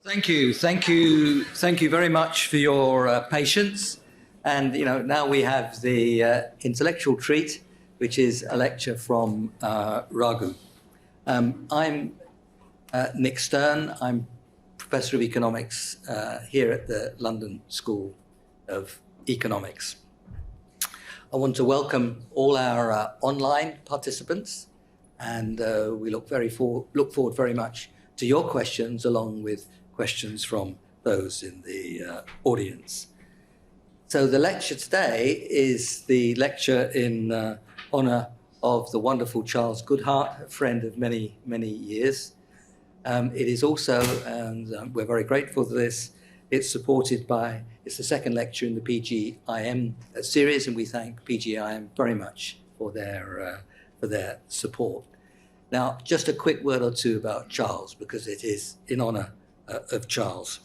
Thank you very much for your patience. And now we have the intellectual treat, which is a lecture from Raghu. I'm Nick Stern. I'm Professor of Economics here at the London School of Economics. I want to welcome all our online participants, and we look forward very much to your questions, along with questions from those in the audience. So the lecture today is the lecture in honour of the wonderful Charles Goodhart, a friend of many, many years. It is also, and we're very grateful for this, it's the second lecture in the PGIM series, and we thank PGIM very much for their support. Now, just a quick word or two about Charles, because it is in honour of Charles.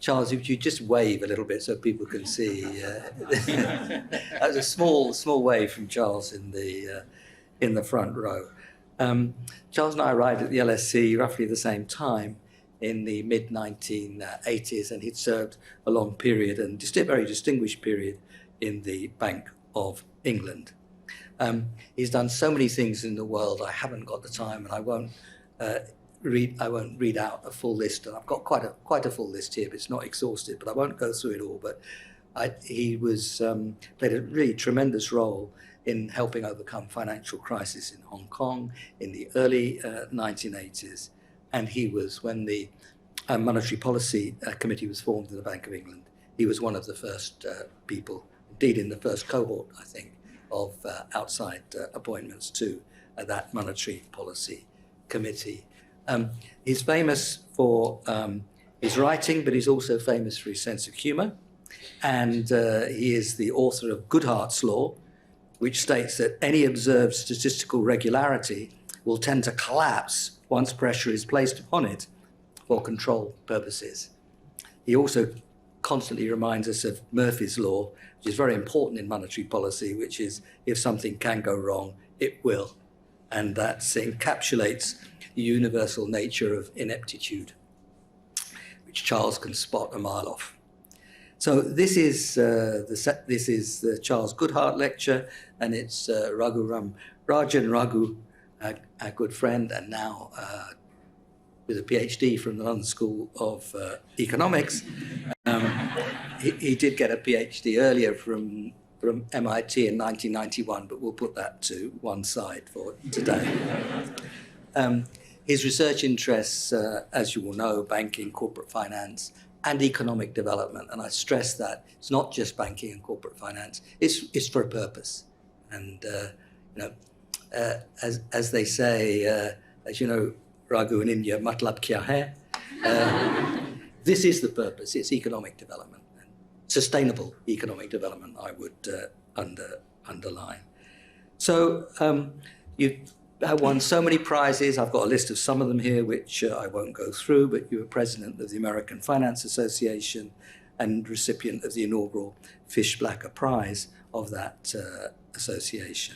Charles, if you just wave a little bit so people can see. That was a small wave from Charles in the front row. Charles and I arrived at the LSE roughly at the same time in the mid-1980s, and he'd served a long period, and a very distinguished period, in the Bank of England. He's done so many things in the world. I haven't got the time, and I won't read out a full list. And I've got quite a full list here, but it's not exhaustive. But I won't go through it all. But he played a really tremendous role in helping overcome financial crisis in Hong Kong in the early 1980s. And he was, when the Monetary Policy Committee was formed in the Bank of England, he was one of the first people, indeed in the first cohort, I think, of outside appointments to that Monetary Policy Committee. He's famous for his writing, but he's also famous for his sense of humour. And he is the author of Goodhart's Law, which states that any observed statistical regularity will tend to collapse once pressure is placed upon it for control purposes. He also constantly reminds us of Murphy's Law, which is very important in monetary policy, which is if something can go wrong, it will. And that encapsulates the universal nature of ineptitude, which Charles can spot a mile off. So this is the Charles Goodhart lecture, and it's Raghuram Rajan, Raghu, our good friend, and now with a PhD from the London School of Economics. He did get a PhD earlier from MIT in 1991, but we'll put that to one side for today. His research interests, as you will know, banking, corporate finance, and economic development. And I stress that it's not just banking and corporate finance, it's for a purpose. And, as they say, as you know, Raghu, in India, matlab kya hai? This is the purpose, it's economic development. Sustainable economic development, I would underline. So you've won so many prizes. I've got a list of some of them here, which I won't go through, but you were president of the American Finance Association and recipient of the inaugural Fish-Blacker Prize of that association.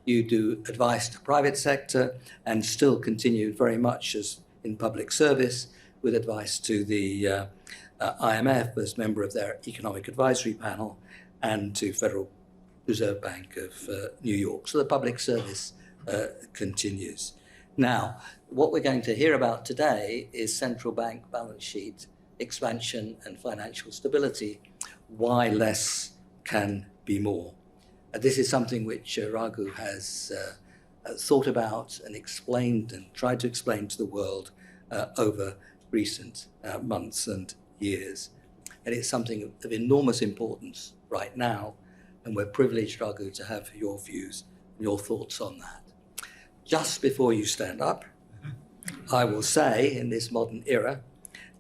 You do advice to private sector and still continue very much as in public service with advice to the IMF as member of their economic advisory panel and to Federal Reserve Bank of New York. So the public service continues. Now, what we're going to hear about today is central bank balance sheet expansion and financial stability, why less can be more. This is something which Raghu has thought about and explained and tried to explain to the world over recent months and years. And it's something of enormous importance right now, and we're privileged, Raghu, to have your views and your thoughts on that. Just before you stand up, I will say in this modern era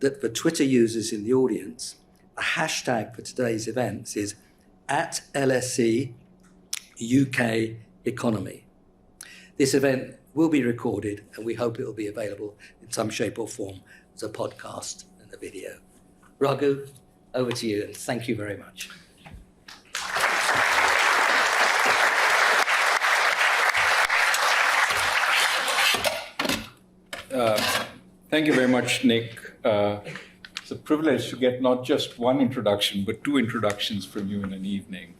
that for Twitter users in the audience, the hashtag for today's events is @LSE UK Economy. This event will be recorded, and we hope it will be available in some shape or form as a podcast and a video. Raghu, over to you, and thank you very much. Thank you very much, Nick. It's a privilege to get not just one introduction, but two introductions from you in an evening.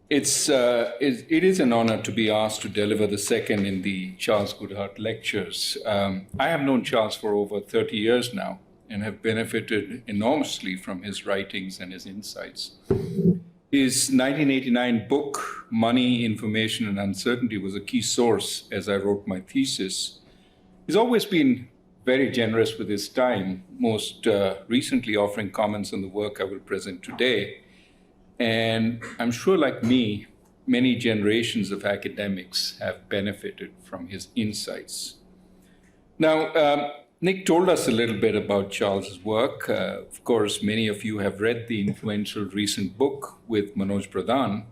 It is an honor to be asked to deliver the second in the Charles Goodhart Lectures. I have known Charles for over 30 years now and have benefited enormously from his writings and his insights. His 1989 book, Money, Information, and Uncertainty, was a key source as I wrote my thesis. He's always been very generous with his time, most recently offering comments on the work I will present today. And I'm sure, like me, many generations of academics have benefited from his insights. Now, Nick told us a little bit about Charles's work. Of course, many of you have read the influential recent book with Manoj Pradhan.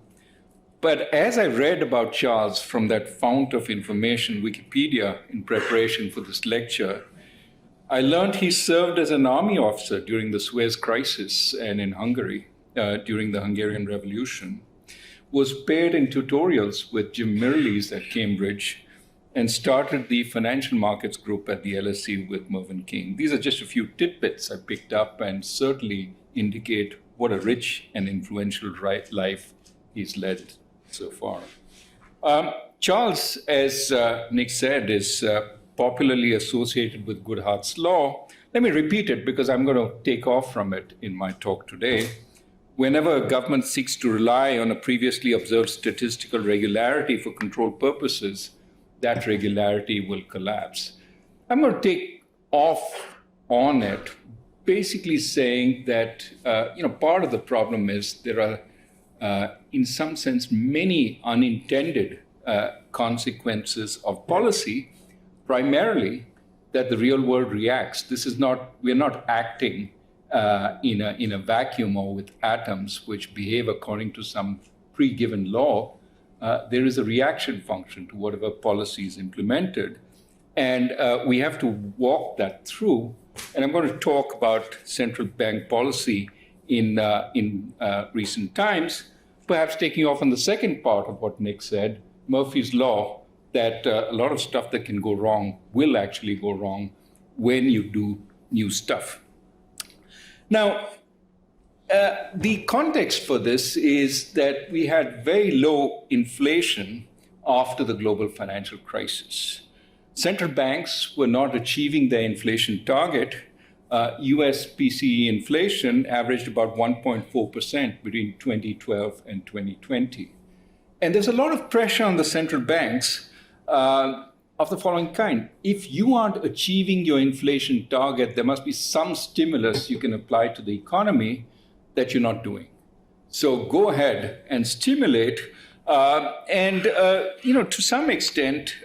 But as I read about Charles from that fount of information, Wikipedia, in preparation for this lecture, I learned he served as an army officer during the Suez Crisis and in Hungary during the Hungarian Revolution, was paired in tutorials with Jim Mirrlees at Cambridge, and started the financial markets group at the LSE with Mervyn King. These are just a few tidbits I picked up and certainly indicate what a rich and influential life he's led so far. Charles, as Nick said, is popularly associated with Goodhart's law. Let me repeat it because I'm going to take off from it in my talk today. Whenever a government seeks to rely on a previously observed statistical regularity for control purposes, that regularity will collapse. I'm going to take off on it, basically saying that part of the problem is there are, in some sense, many unintended consequences of policy, primarily that the real world reacts. We're not acting in a vacuum or with atoms which behave according to some pre-given law. There is a reaction function to whatever policy is implemented. And we have to walk that through. And I'm going to talk about central bank policy in recent times, perhaps taking off on the second part of what Nick said, Murphy's Law, that a lot of stuff that can go wrong will actually go wrong when you do new stuff. Now, the context for this is that we had very low inflation after the global financial crisis. Central banks were not achieving their inflation target. US PCE inflation averaged about 1.4% between 2012 and 2020. And there's a lot of pressure on the central banks of the following kind. If you aren't achieving your inflation target, there must be some stimulus you can apply to the economy that you're not doing. So go ahead and stimulate. To some extent,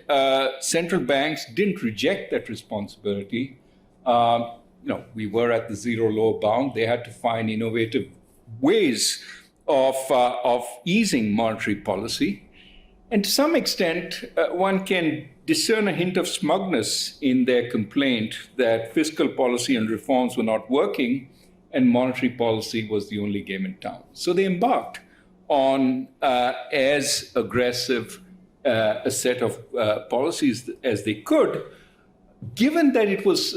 central banks didn't reject that responsibility. We were at the zero lower bound. They had to find innovative ways of easing monetary policy. And to some extent, one can discern a hint of smugness in their complaint that fiscal policy and reforms were not working and monetary policy was the only game in town. So they embarked on as aggressive a set of policies as they could. Given that it was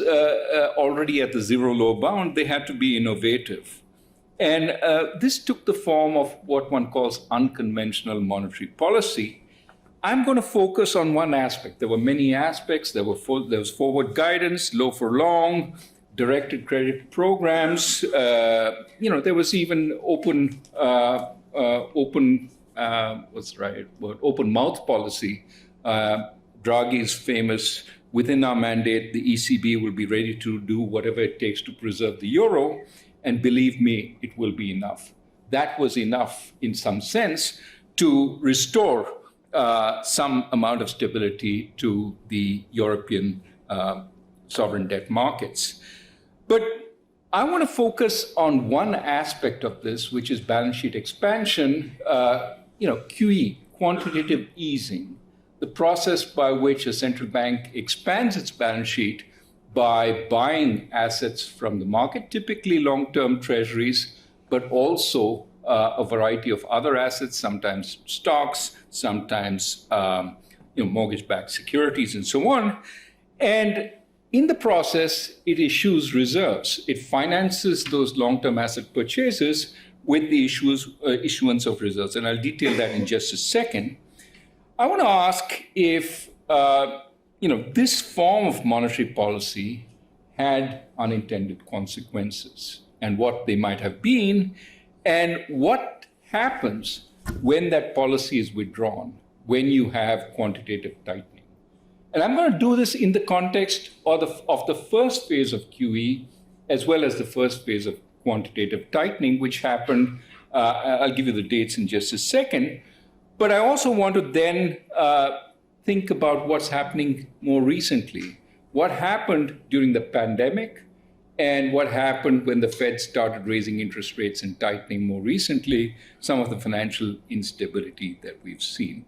already at the zero lower bound, they had to be innovative. And this took the form of what one calls unconventional monetary policy. I'm going to focus on one aspect. There were many aspects. There was forward guidance, low for long, directed credit programs. There was even open mouth policy. Draghi's famous, within our mandate, the ECB will be ready to do whatever it takes to preserve the euro. And believe me, it will be enough. That was enough in some sense to restore some amount of stability to the European sovereign debt markets. But I want to focus on one aspect of this, which is balance sheet expansion, QE, quantitative easing, the process by which a central bank expands its balance sheet by buying assets from the market, typically long-term treasuries, but also a variety of other assets, sometimes stocks, sometimes mortgage-backed securities, and so on. And In the process, it issues reserves. It finances those long-term asset purchases with the issuance of reserves. And I'll detail that in just a second. I want to ask if this form of monetary policy had unintended consequences and what they might have been, and what happens when that policy is withdrawn, when you have quantitative tightening. And I'm going to do this in the context of the first phase of QE, as well as the first phase of quantitative tightening, which happened, I'll give you the dates in just a second. But I also want to then think about what's happening more recently. What happened during the pandemic, and what happened when the Fed started raising interest rates and tightening more recently, some of the financial instability that we've seen.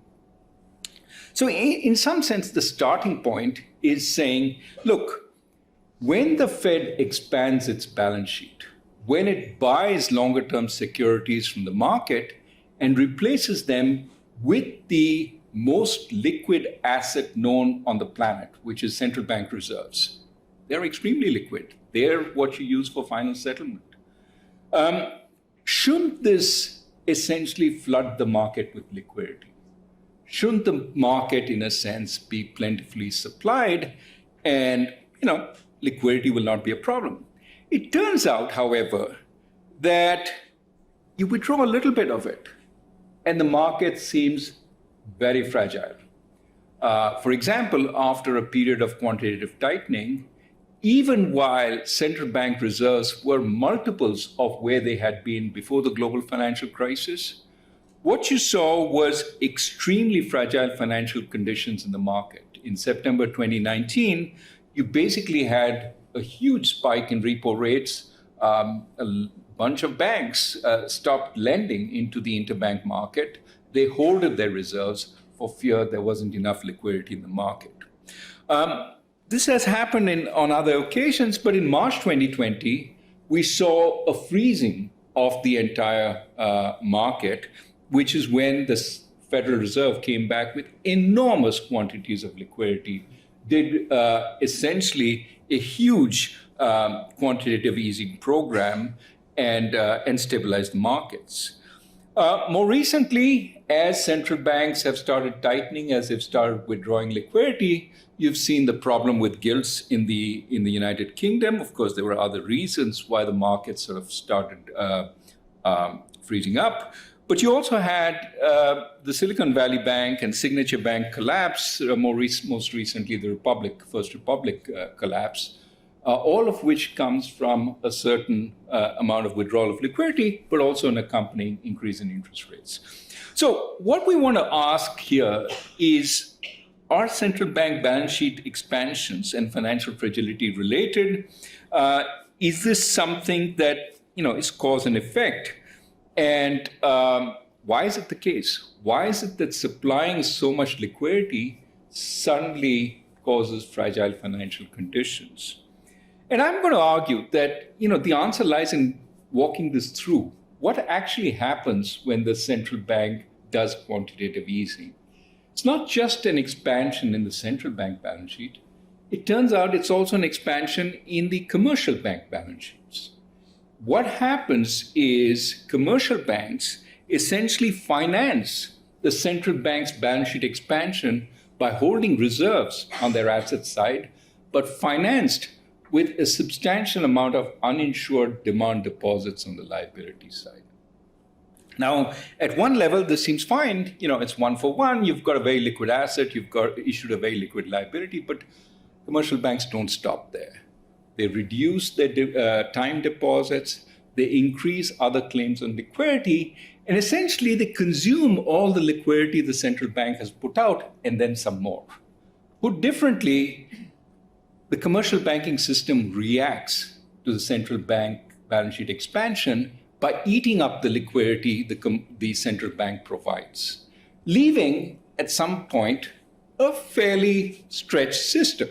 So in some sense, the starting point is saying, look, when the Fed expands its balance sheet, when it buys longer-term securities from the market and replaces them with the most liquid asset known on the planet, which is central bank reserves. They're extremely liquid. They're what you use for final settlement. Shouldn't this essentially flood the market with liquidity? Shouldn't the market, in a sense, be plentifully supplied and, liquidity will not be a problem? It turns out, however, that you withdraw a little bit of it and the market seems very fragile. For example, after a period of quantitative tightening, even while central bank reserves were multiples of where they had been before the global financial crisis, what you saw was extremely fragile financial conditions in the market. In September 2019, you basically had a huge spike in repo rates. A bunch of banks stopped lending into the interbank market. They hoarded their reserves for fear there wasn't enough liquidity in the market. This has happened on other occasions, but in March 2020, we saw a freezing of the entire market, which is when the Federal Reserve came back with enormous quantities of liquidity, did essentially a huge quantitative easing program and stabilized the markets. More recently, as central banks have started tightening, as they've started withdrawing liquidity, you've seen the problem with gilts in the United Kingdom. Of course, there were other reasons why the market sort of started freezing up. But you also had the Silicon Valley Bank and Signature Bank collapse, most recently the First Republic collapse, all of which comes from a certain amount of withdrawal of liquidity, but also an accompanying increase in interest rates. So what we want to ask here is, are central bank balance sheet expansions and financial fragility related? Is this something that is cause and effect? And why is it the case? Why is it that supplying so much liquidity suddenly causes fragile financial conditions? And I'm going to argue that the answer lies in walking this through. What actually happens when the central bank does quantitative easing? It's not just an expansion in the central bank balance sheet. It turns out it's also an expansion in the commercial bank balance sheets. What happens is commercial banks essentially finance the central bank's balance sheet expansion by holding reserves on their asset side, but financed with a substantial amount of uninsured demand deposits on the liability side. Now, at one level, this seems fine. It's one for one. You've got a very liquid asset. You've got issued a very liquid liability, but commercial banks don't stop there. They reduce their time deposits. They increase other claims on liquidity. And essentially, they consume all the liquidity the central bank has put out and then some more. Put differently, the commercial banking system reacts to the central bank balance sheet expansion by eating up the liquidity the central bank provides, leaving at some point a fairly stretched system.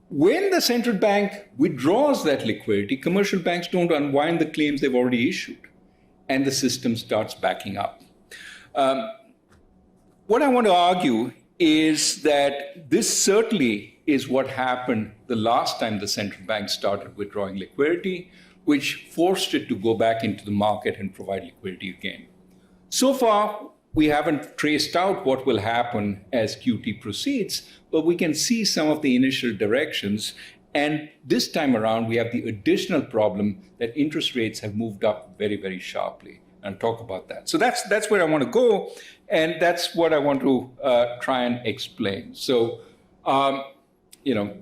When the central bank withdraws that liquidity, commercial banks don't unwind the claims they've already issued, and the system starts backing up. What I want to argue is that this certainly is what happened the last time the central bank started withdrawing liquidity, which forced it to go back into the market and provide liquidity again. So far, we haven't traced out what will happen as QT proceeds, but we can see some of the initial directions. And this time around, we have the additional problem that interest rates have moved up very, very sharply. And I'll talk about that. So that's where I want to go, and that's what I want to try and explain. So,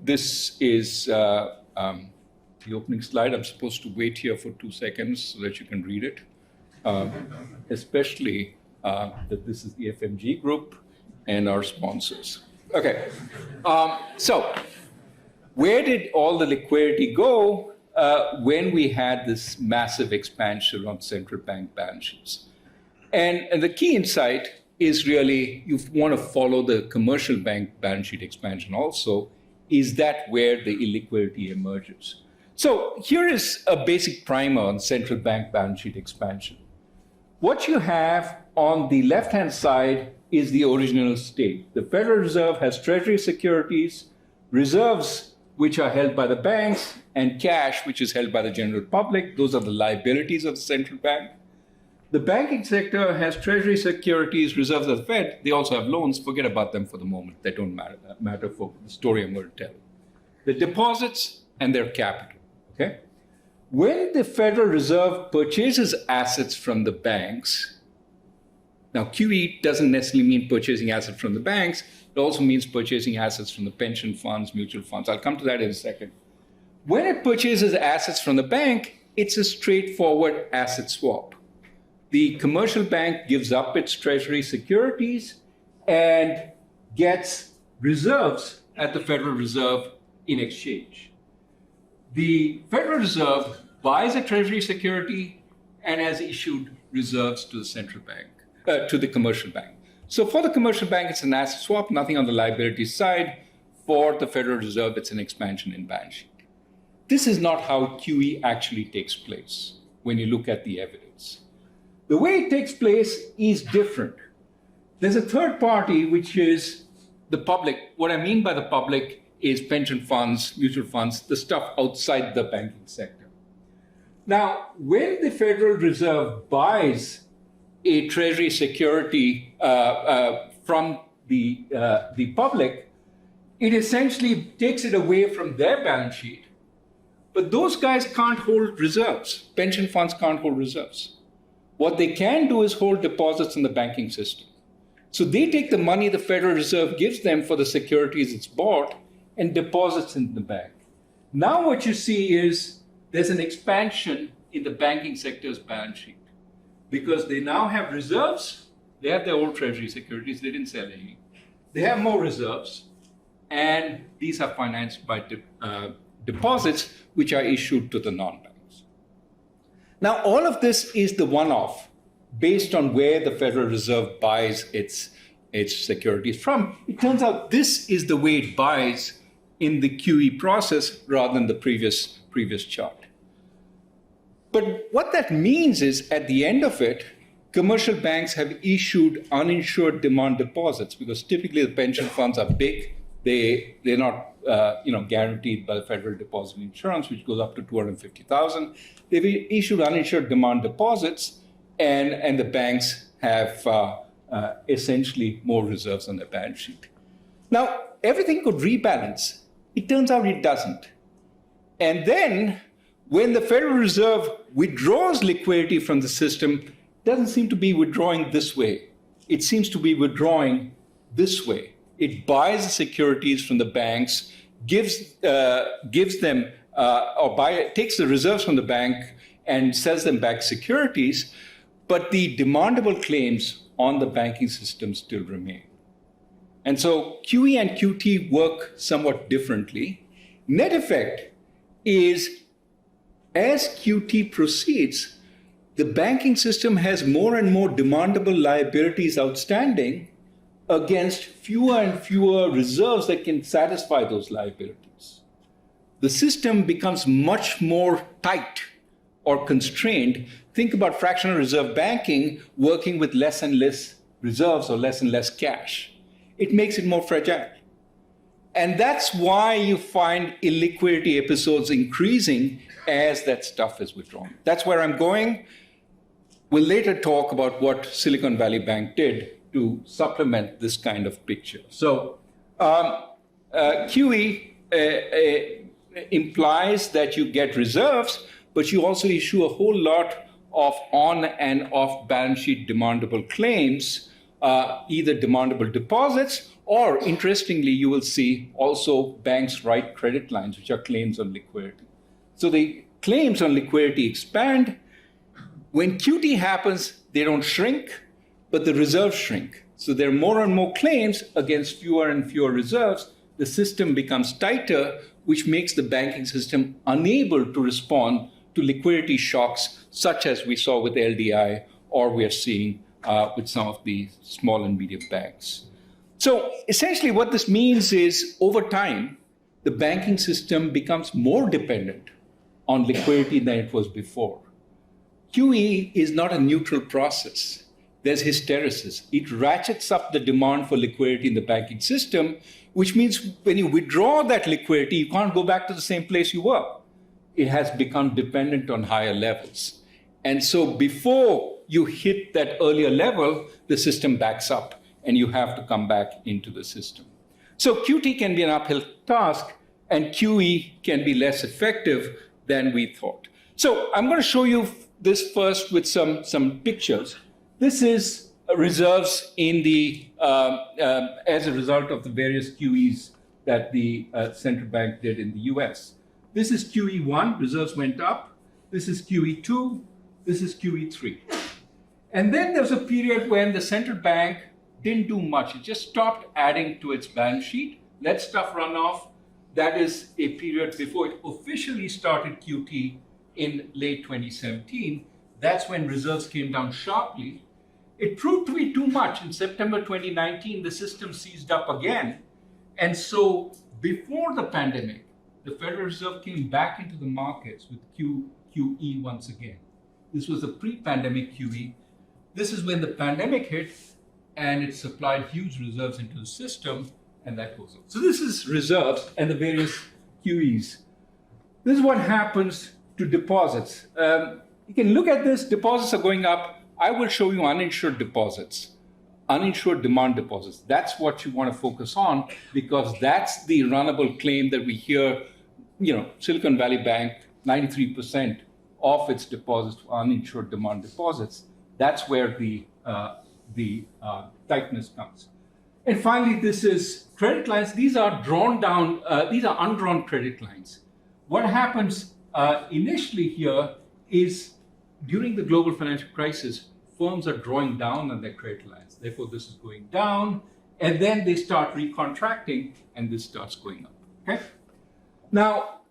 this is the opening slide. I'm supposed to wait here for 2 seconds so that you can read it, especially that this is the FMG group and our sponsors. Okay, so where did all the liquidity go when we had this massive expansion on central bank balance sheets? And the key insight is really you want to follow the commercial bank balance sheet expansion also. Is that where the illiquidity emerges? So here is a basic primer on central bank balance sheet expansion. What you have on the left-hand side is the original state. The Federal Reserve has treasury securities, reserves which are held by the banks, and cash which is held by the general public. Those are the liabilities of the central bank. The banking sector has treasury securities, reserves of the Fed. They also have loans. Forget about them for the moment. They don't matter for the story I'm going to tell. The deposits and their capital. Okay? When the Federal Reserve purchases assets from the banks, now QE doesn't necessarily mean purchasing assets from the banks. It also means purchasing assets from the pension funds, mutual funds. I'll come to that in a second. When it purchases assets from the bank, it's a straightforward asset swap. The commercial bank gives up its treasury securities and gets reserves at the Federal Reserve in exchange. The Federal Reserve buys a treasury security and has issued reserves to the central bank, to the commercial bank. So for the commercial bank, it's an asset swap, nothing on the liability side. For the Federal Reserve, it's an expansion in balance sheet. This is not how QE actually takes place when you look at the evidence. The way it takes place is different. There's a third party, which is the public. What I mean by the public is pension funds, mutual funds, the stuff outside the banking sector. Now, when the Federal Reserve buys a treasury security from the public, it essentially takes it away from their balance sheet. But those guys can't hold reserves. Pension funds can't hold reserves. What they can do is hold deposits in the banking system. So they take the money the Federal Reserve gives them for the securities it's bought and deposits in the bank. Now what you see is there's an expansion in the banking sector's balance sheet because they now have reserves. They have their old treasury securities. They didn't sell any. They have more reserves, and these are financed by deposits which are issued to the non-banks. Now, all of this is the one-off based on where the Federal Reserve buys its securities from. It turns out this is the way it buys in the QE process rather than the previous chart. But what that means is at the end of it, commercial banks have issued uninsured demand deposits because typically the pension funds are big. They're not guaranteed by the Federal Deposit Insurance, which goes up to $250,000. They've issued uninsured demand deposits, and the banks have essentially more reserves on their balance sheet. Now, everything could rebalance. It turns out it doesn't. And then, when the Federal Reserve withdraws liquidity from the system, it doesn't seem to be withdrawing this way. It seems to be withdrawing this way. It buys the securities from the banks, takes the reserves from the bank and sells them back securities, but the demandable claims on the banking system still remain. And so QE and QT work somewhat differently. Net effect is as QT proceeds, the banking system has more and more demandable liabilities outstanding against fewer and fewer reserves that can satisfy those liabilities. The system becomes much more tight or constrained. Think about fractional reserve banking working with less and less reserves or less and less cash. It makes it more fragile. And that's why you find illiquidity episodes increasing as that stuff is withdrawn. That's where I'm going. We'll later talk about what Silicon Valley Bank did to supplement this kind of picture. So QE implies that you get reserves, but you also issue a whole lot of on and off balance sheet demandable claims, either demandable deposits, or interestingly, you will see also banks write credit lines, which are claims on liquidity. So the claims on liquidity expand. When QT happens, they don't shrink, but the reserves shrink. So there are more and more claims against fewer and fewer reserves. The system becomes tighter, which makes the banking system unable to respond to liquidity shocks, such as we saw with LDI, or we are seeing with some of the small and medium banks. So essentially what this means is over time, the banking system becomes more dependent on liquidity than it was before. QE is not a neutral process. There's hysteresis. It ratchets up the demand for liquidity in the banking system, which means when you withdraw that liquidity, you can't go back to the same place you were. It has become dependent on higher levels. And so before you hit that earlier level, the system backs up and you have to come back into the system. So QT can be an uphill task and QE can be less effective than we thought. So I'm going to show you this first with some pictures. This is reserves in the as a result of the various QEs that the central bank did in the US. This is QE1, reserves went up. This is QE2, this is QE3. And then there's a period when the central bank didn't do much. It just stopped adding to its balance sheet, let stuff run off. That is a period before it officially started QT in late 2017. That's when reserves came down sharply. It proved to be too much. In September 2019, the system seized up again. And so before the pandemic, the Federal Reserve came back into the markets with QE once again. This was a pre-pandemic QE. This is when the pandemic hit and it supplied huge reserves into the system, and that goes on. So this is reserves and the various QEs. This is what happens to deposits. You can look at this, deposits are going up. I will show you uninsured deposits, uninsured demand deposits. That's what you want to focus on because that's the runnable claim that we hear, Silicon Valley Bank, 93% of its deposits were uninsured demand deposits. That's where the tightness comes. And finally, this is credit lines. These are drawn down, these are undrawn credit lines. What happens initially here is during the global financial crisis, firms are drawing down on their credit lines. Therefore, this is going down, and then they start recontracting, and this starts going up. Okay? Now,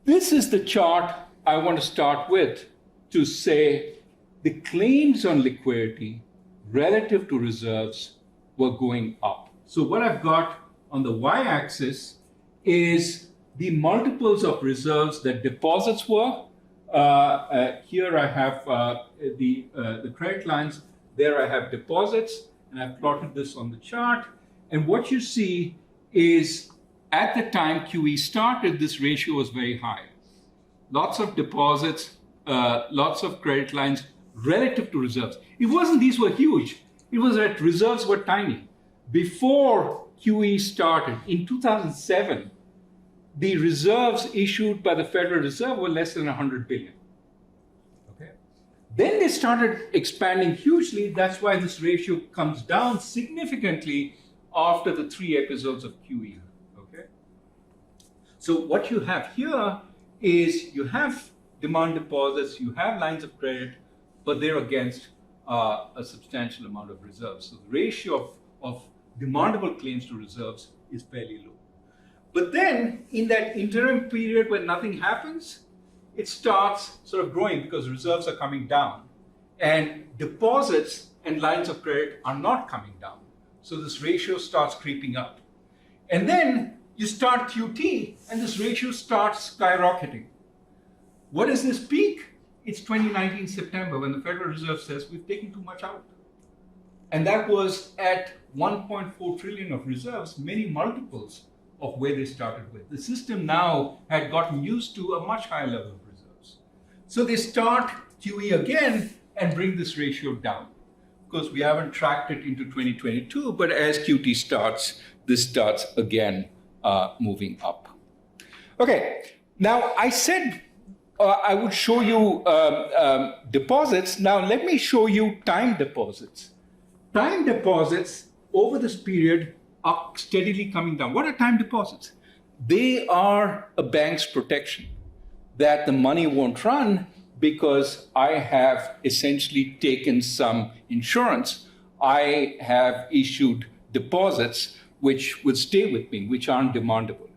this is the chart I want to start with to say the claims on liquidity relative to reserves were going up. So what I've got on the y-axis is the multiples of reserves that deposits were. Here I have the credit lines. There I have deposits, and I've plotted this on the chart. And what you see is at the time QE started, this ratio was very high. Lots of deposits, lots of credit lines relative to reserves. It wasn't these were huge. It was that reserves were tiny. Before QE started, in 2007, the reserves issued by the Federal Reserve were less than 100 billion. Okay. Then they started expanding hugely. That's why this ratio comes down significantly after the 3 episodes of QE. Okay. So what you have here is you have demand deposits, you have lines of credit, but they're against a substantial amount of reserves. So the ratio of demandable claims to reserves is fairly low. But then in that interim period when nothing happens, it starts sort of growing because reserves are coming down and deposits and lines of credit are not coming down. So this ratio starts creeping up. And then you start QT and this ratio starts skyrocketing. What is this peak? It's 2019 September when the Federal Reserve says we've taken too much out. And that was at 1.4 trillion of reserves, many multiples of where they started with. The system now had gotten used to a much higher level of reserves. So they start QE again and bring this ratio down. Of course, we haven't tracked it into 2022, but as QT starts, this starts again moving up. Okay, now I said I would show you deposits. Now let me show you time deposits. Time deposits over this period are steadily coming down. What are time deposits? They are a bank's protection that the money won't run because I have essentially taken some insurance. I have issued deposits which will stay with me, which aren't demandable.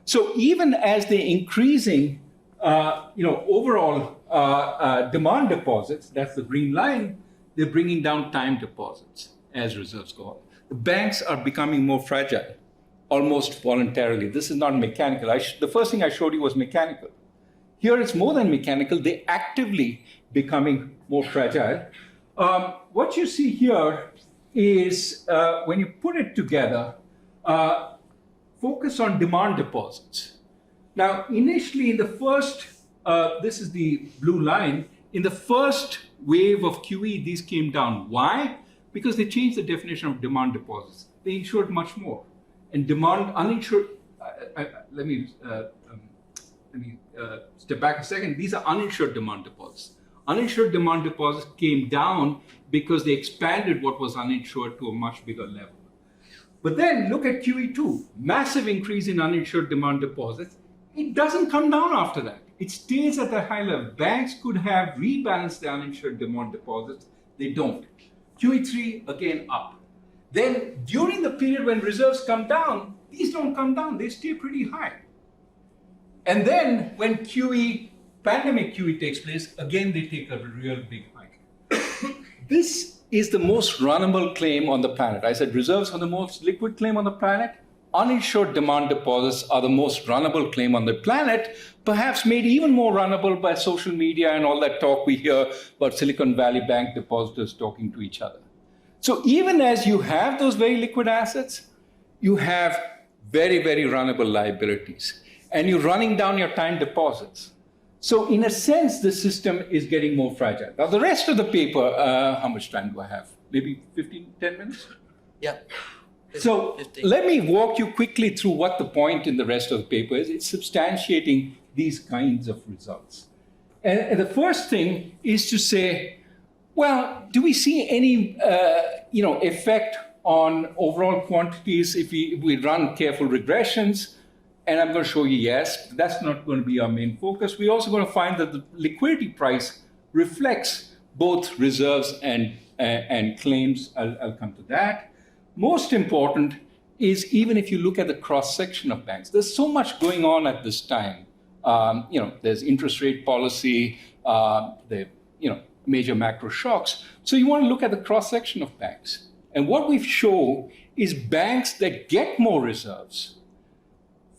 So even as they're increasing, overall demand deposits, that's the green line, they're bringing down time deposits as reserves go up. The banks are becoming more fragile, almost voluntarily. This is not mechanical. The first thing I showed you was mechanical. Here it's more than mechanical. They're actively becoming more fragile. What you see here is when you put it together, focus on demand deposits. Now, initially in the first, this is the blue line, in the first wave of QE, these came down. Why? Because they changed the definition of demand deposits. They insured much more. And uninsured, let me step back a second. These are uninsured demand deposits. Uninsured demand deposits came down because they expanded what was uninsured to a much bigger level. But then look at QE2, massive increase in uninsured demand deposits. It doesn't come down after that. It stays at the high level. Banks could have rebalanced the uninsured demand deposits. They don't. QE3, again, up. Then during the period when reserves come down, these don't come down. They stay pretty high. And then when pandemic QE takes place, again, they take a real big hike. This is the most runnable claim on the planet. I said reserves are the most liquid claim on the planet. Uninsured demand deposits are the most runnable claim on the planet, perhaps made even more runnable by social media and all that talk we hear about Silicon Valley Bank depositors talking to each other. So even as you have those very liquid assets, you have very, very runnable liabilities. And you're running down your time deposits. So in a sense, the system is getting more fragile. Now, the rest of the paper, how much time do I have? Maybe 10 minutes? Yeah. So 15. Let me walk you quickly through what the point in the rest of the paper is. It's substantiating these kinds of results. And the first thing is to say, well, do we see any effect on overall quantities if we run careful regressions? And I'm going to show you yes, but that's not going to be our main focus. We're also going to find that the liquidity price reflects both reserves and claims. I'll come to that. Most important is even if you look at the cross-section of banks, there's so much going on at this time. There's interest rate policy, major macro shocks. So you want to look at the cross-section of banks. And what we show is banks that get more reserves,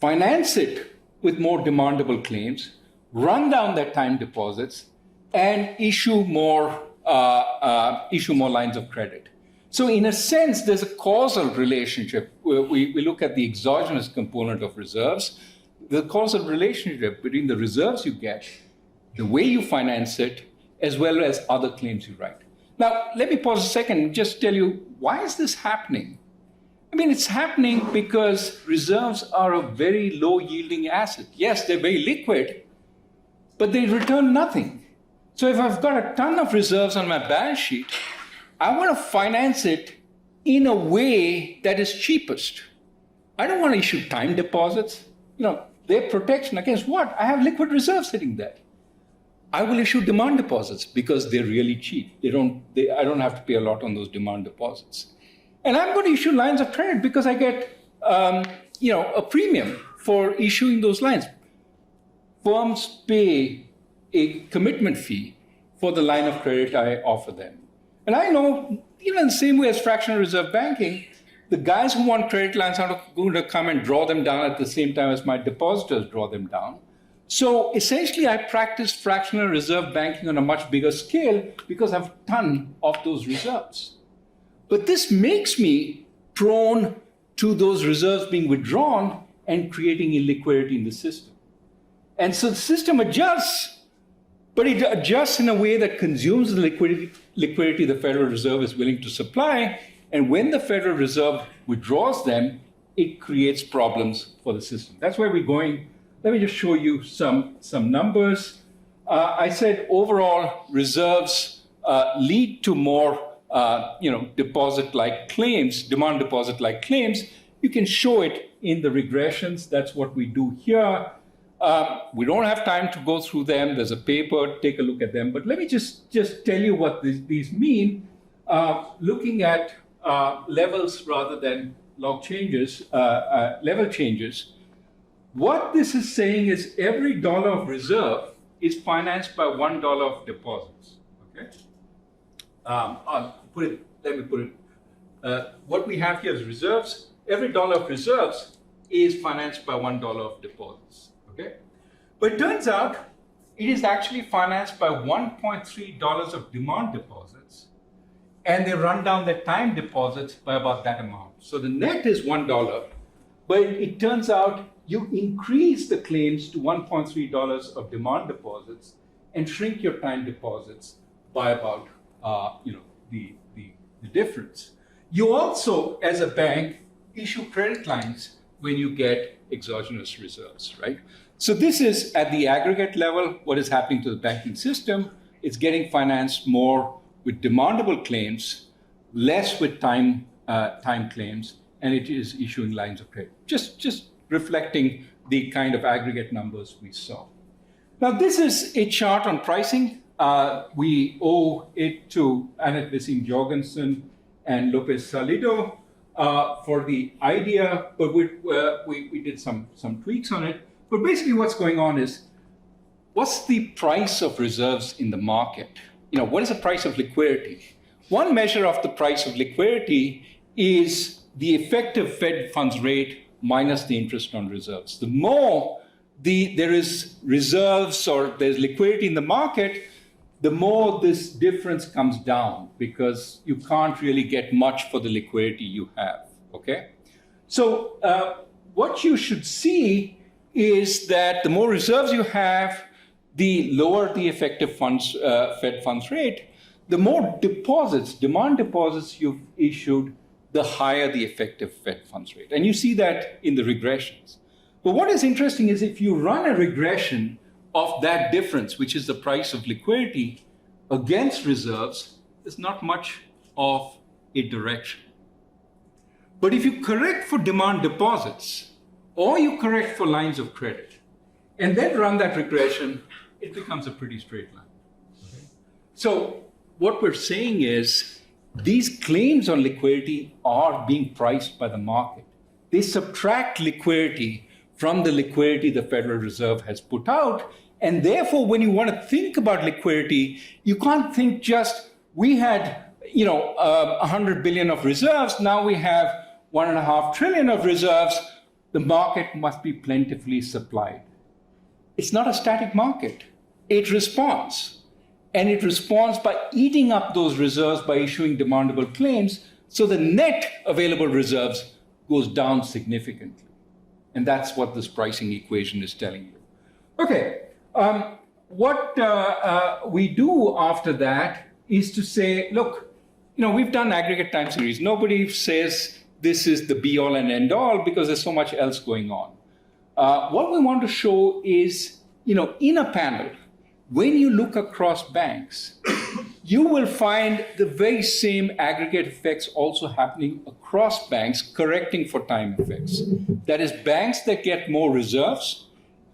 finance it with more demandable claims, run down their time deposits, and issue more lines of credit. So in a sense, there's a causal relationship. We look at the exogenous component of reserves, the causal relationship between the reserves you get, the way you finance it, as well as other claims you write. Now, let me pause a second and just tell you, why is this happening? I mean, it's happening because reserves are a very low-yielding asset. Yes, they're very liquid, but they return nothing. So if I've got a ton of reserves on my balance sheet, I want to finance it in a way that is cheapest. I don't want to issue time deposits. Their protection against what? I have liquid reserves sitting there. I will issue demand deposits because they're really cheap. I don't have to pay a lot on those demand deposits. And I'm going to issue lines of credit because I get, a premium for issuing those lines. Firms pay a commitment fee for the line of credit I offer them. And I know, in the same way as fractional reserve banking, the guys who want credit lines are going to come and draw them down at the same time as my depositors draw them down. So essentially, I practice fractional reserve banking on a much bigger scale because I have a ton of those reserves. But this makes me prone to those reserves being withdrawn and creating illiquidity in the system. And so the system adjusts, but it adjusts in a way that consumes the liquidity the Federal Reserve is willing to supply. And when the Federal Reserve withdraws them, it creates problems for the system. That's where we're going. Let me just show you some numbers. I said overall reserves lead to more deposit-like claims, demand deposit-like claims. You can show it in the regressions. That's what we do here. We don't have time to go through them. There's a paper, take a look at them. But let me just tell you what these mean, looking at levels rather than log changes, level changes. What this is saying is every dollar of reserve is financed by $1 of deposits. Okay. Let me put it. What we have here is reserves. Every dollar of reserves is financed by $1 of deposits. Okay. But it turns out it is actually financed by $1.3 of demand deposits, and they run down their time deposits by about that amount. So the net is $1, but it turns out you increase the claims to $1.3 of demand deposits and shrink your time deposits by about the difference. You also, as a bank, issue credit lines when you get exogenous reserves, right? So this is at the aggregate level, what is happening to the banking system. It's getting financed more with demandable claims, less with time claims, and it is issuing lines of credit. Just reflecting the kind of aggregate numbers we saw. Now, this is a chart on pricing. We owe it to Annette Wissing-Jorgensen and Lopez Salido for the idea, but we did some tweaks on it. But basically what's going on is, what's the price of reserves in the market? What is the price of liquidity? One measure of the price of liquidity is the effective Fed funds rate minus the interest on reserves. The more there is reserves or there's liquidity in the market, the more this difference comes down because you can't really get much for the liquidity you have, okay? So what you should see is that the more reserves you have, the lower the effective Fed funds rate, the more deposits, demand deposits you've issued, the higher the effective Fed funds rate. And you see that in the regressions. But what is interesting is if you run a regression of that difference, which is the price of liquidity, against reserves, there's not much of a direction. But if you correct for demand deposits, or you correct for lines of credit, and then run that regression, it becomes a pretty straight line. Okay? So what we're saying is these claims on liquidity are being priced by the market. They subtract liquidity from the liquidity the Federal Reserve has put out. And therefore, when you want to think about liquidity, you can't think just, we had 100 billion of reserves, now we have 1.5 trillion of reserves. The market must be plentifully supplied. It's not a static market. It responds. And it responds by eating up those reserves by issuing demandable claims. So the net available reserves goes down significantly. And that's what this pricing equation is telling you. Okay, what we do after that is to say, look, we've done aggregate time series. Nobody says this is the be all and end all because there's so much else going on. What we want to show is, in a panel, when you look across banks, you will find the very same aggregate effects also happening across banks, correcting for time effects. That is, banks that get more reserves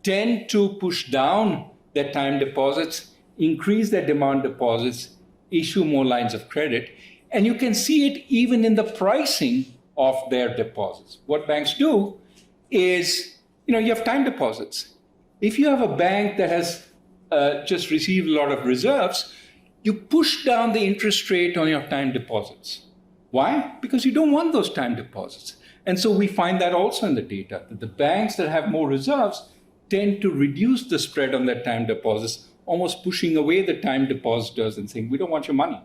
tend to push down their time deposits, increase their demand deposits, issue more lines of credit. And you can see it even in the pricing of their deposits. What banks do is, you have time deposits. If you have a bank that has just received a lot of reserves, you push down the interest rate on your time deposits. Why? Because you don't want those time deposits. And so we find that also in the data, that the banks that have more reserves tend to reduce the spread on their time deposits, almost pushing away the time depositors and saying, we don't want your money.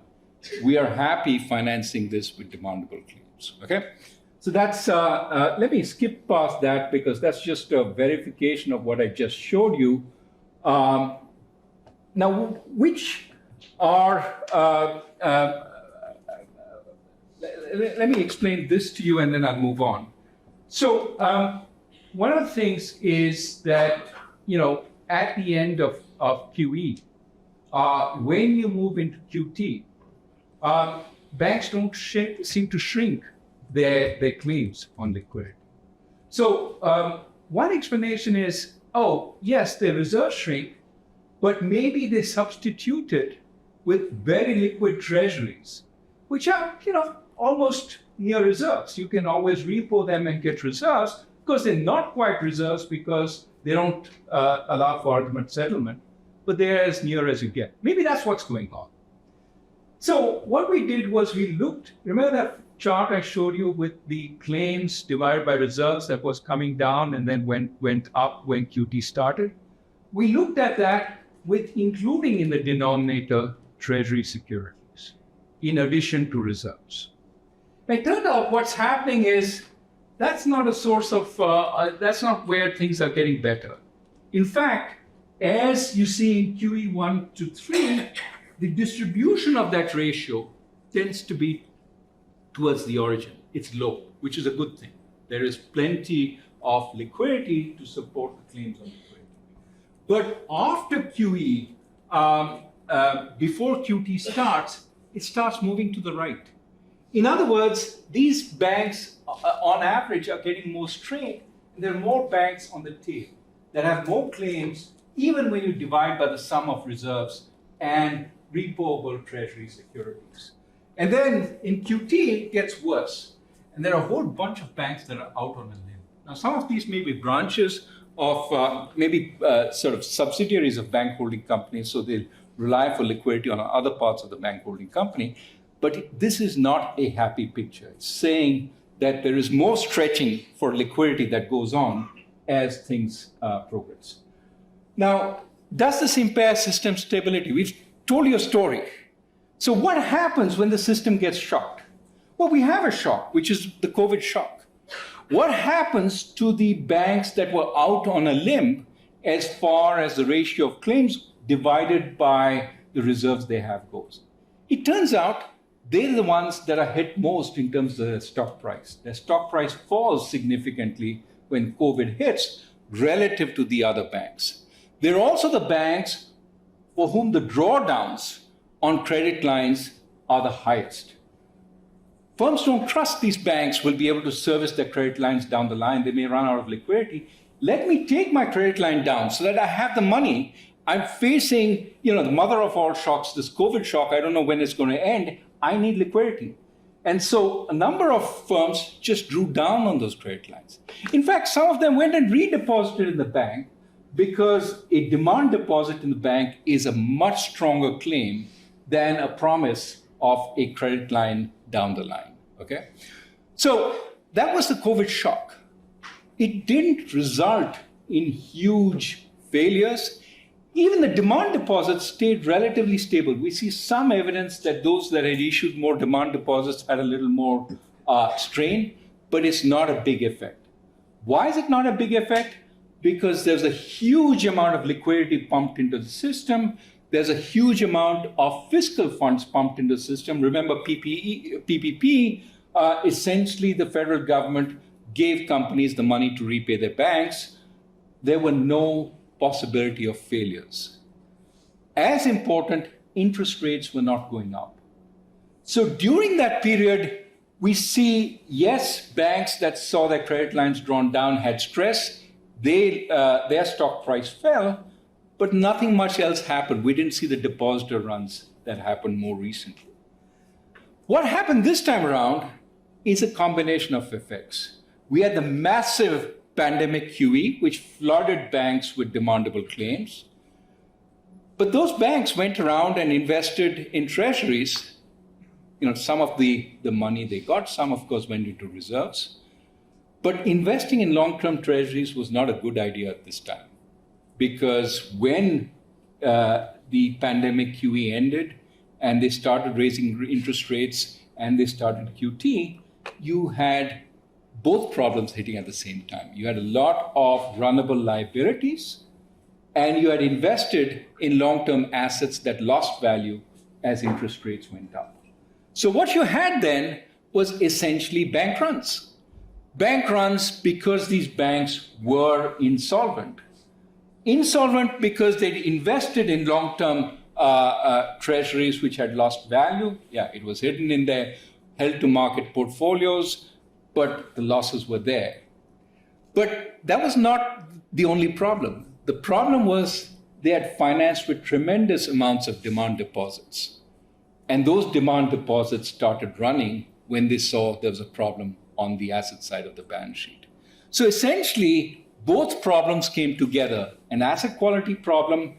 We are happy financing this with demandable claims, okay? So that's, let me skip past that because that's just a verification of what I just showed you. Now, which are, let me explain this to you and then I'll move on. So one of the things is that, at the end of QE, when you move into QT, banks don't seem to shrink their claims on liquidity. So one explanation is, yes, their reserves shrink, but maybe they substitute it with very liquid treasuries, which are, almost near reserves. You can always repo them and get reserves. Of course, they're not quite reserves because they don't allow for ultimate settlement, but they're as near as you get. Maybe that's what's going on. So what we did was we looked, remember that chart I showed you with the claims divided by reserves that was coming down and then went up when QT started? We looked at that with including in the denominator treasury securities, in addition to reserves. It turned out what's happening is that's not a source of, that's not where things are getting better. In fact, as you see in QE 1 to 3, the distribution of that ratio tends to be towards the origin. It's low, which is a good thing. There is plenty of liquidity to support the claims on liquidity. But after QE, before QT starts, it starts moving to the right. In other words, these banks, on average, are getting more strained, and there are more banks on the tail that have more claims, even when you divide by the sum of reserves and repoable treasury securities. And then in QT, it gets worse. And there are a whole bunch of banks that are out on a limb. Now, some of these may be branches of sort of subsidiaries of bank holding companies, so they rely for liquidity on other parts of the bank holding company. But this is not a happy picture. It's saying that there is more stretching for liquidity that goes on as things progress. Now, does this impair system stability? We've told you a story. So what happens when the system gets shocked? Well, we have a shock, which is the COVID shock. What happens to the banks that were out on a limb as far as the ratio of claims divided by the reserves they have goes? It turns out they're the ones that are hit most in terms of their stock price. Their stock price falls significantly when COVID hits relative to the other banks. They're also the banks for whom the drawdowns on credit lines are the highest. Firms don't trust these banks will be able to service their credit lines down the line. They may run out of liquidity. Let me take my credit line down so that I have the money. I'm facing, the mother of all shocks, this COVID shock. I don't know when it's going to end. I need liquidity. And so a number of firms just drew down on those credit lines. In fact, some of them went and redeposited in the bank because a demand deposit in the bank is a much stronger claim than a promise of a credit line down the line, okay? So that was the COVID shock. It didn't result in huge failures. Even the demand deposits stayed relatively stable. We see some evidence that those that had issued more demand deposits had a little more strain, but it's not a big effect. Why is it not a big effect? Because there's a huge amount of liquidity pumped into the system. There's a huge amount of fiscal funds pumped into the system. Remember, PPP, essentially the federal government gave companies the money to repay their banks. There were no possibility of failures. As important, interest rates were not going up. So during that period, we see, yes, banks that saw their credit lines drawn down had stress. Their stock price fell, but nothing much else happened. We didn't see the depositor runs that happened more recently. What happened this time around is a combination of effects. We had the massive pandemic QE, which flooded banks with demandable claims. But those banks went around and invested in treasuries. Some of the money they got, some of course went into reserves. But investing in long-term treasuries was not a good idea at this time, because when the pandemic QE ended and they started raising interest rates and they started QT, you had both problems hitting at the same time. You had a lot of runnable liabilities, and you had invested in long-term assets that lost value as interest rates went up. So what you had then was essentially bank runs. Bank runs because these banks were insolvent. Insolvent because they'd invested in long-term treasuries which had lost value. Yeah, it was hidden in their held-to-market portfolios, but the losses were there. But that was not the only problem. The problem was they had financed with tremendous amounts of demand deposits. And those demand deposits started running when they saw there was a problem on the asset side of the balance sheet. So essentially, both problems came together, an asset quality problem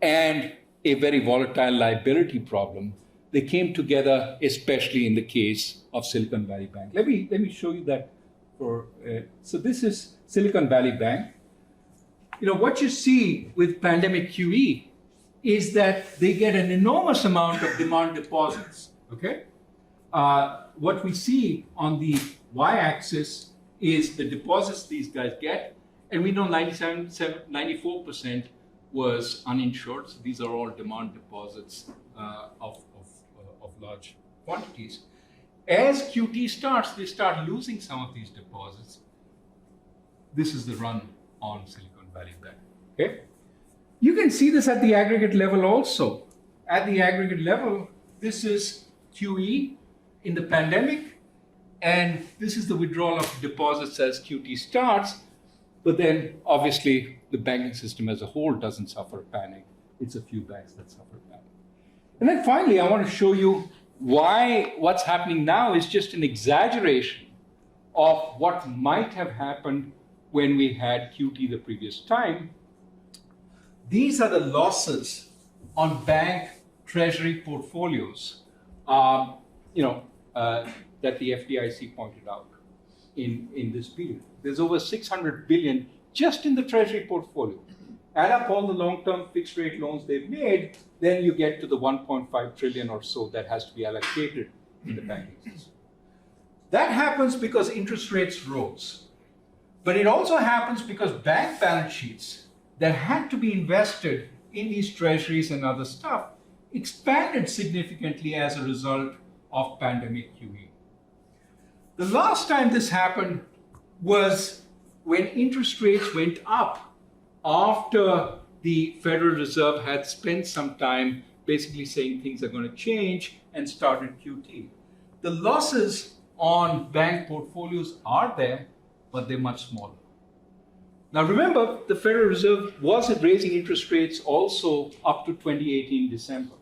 and a very volatile liability problem. They came together, especially in the case of Silicon Valley Bank. Let me show you that. So this is Silicon Valley Bank. You know, what you see with pandemic QE is that they get an enormous amount of demand deposits, okay? What we see on the y-axis is the deposits these guys get, and we know 94% was uninsured, so these are all demand deposits of large quantities. As QT starts, they start losing some of these deposits. This is the run on Silicon Valley Bank, okay? You can see this at the aggregate level also. At the aggregate level, this is QE in the pandemic, and this is the withdrawal of deposits as QT starts. But then, obviously, the banking system as a whole doesn't suffer panic. It's a few banks that suffer panic. And then finally, I want to show you why what's happening now is just an exaggeration of what might have happened when we had QT the previous time. These are the losses on bank treasury portfolios, that the FDIC pointed out in this period. There's over 600 billion just in the treasury portfolio. Add up all the long-term fixed rate loans they've made, then you get to the 1.5 trillion or so that has to be allocated in the banking system. That happens because interest rates rose. But it also happens because bank balance sheets that had to be invested in these treasuries and other stuff expanded significantly as a result of pandemic QE. The last time this happened was when interest rates went up after the Federal Reserve had spent some time basically saying things are going to change and started QT. The losses on bank portfolios are there, but they're much smaller. Now remember, the Federal Reserve wasn't raising interest rates also up to 2018 December.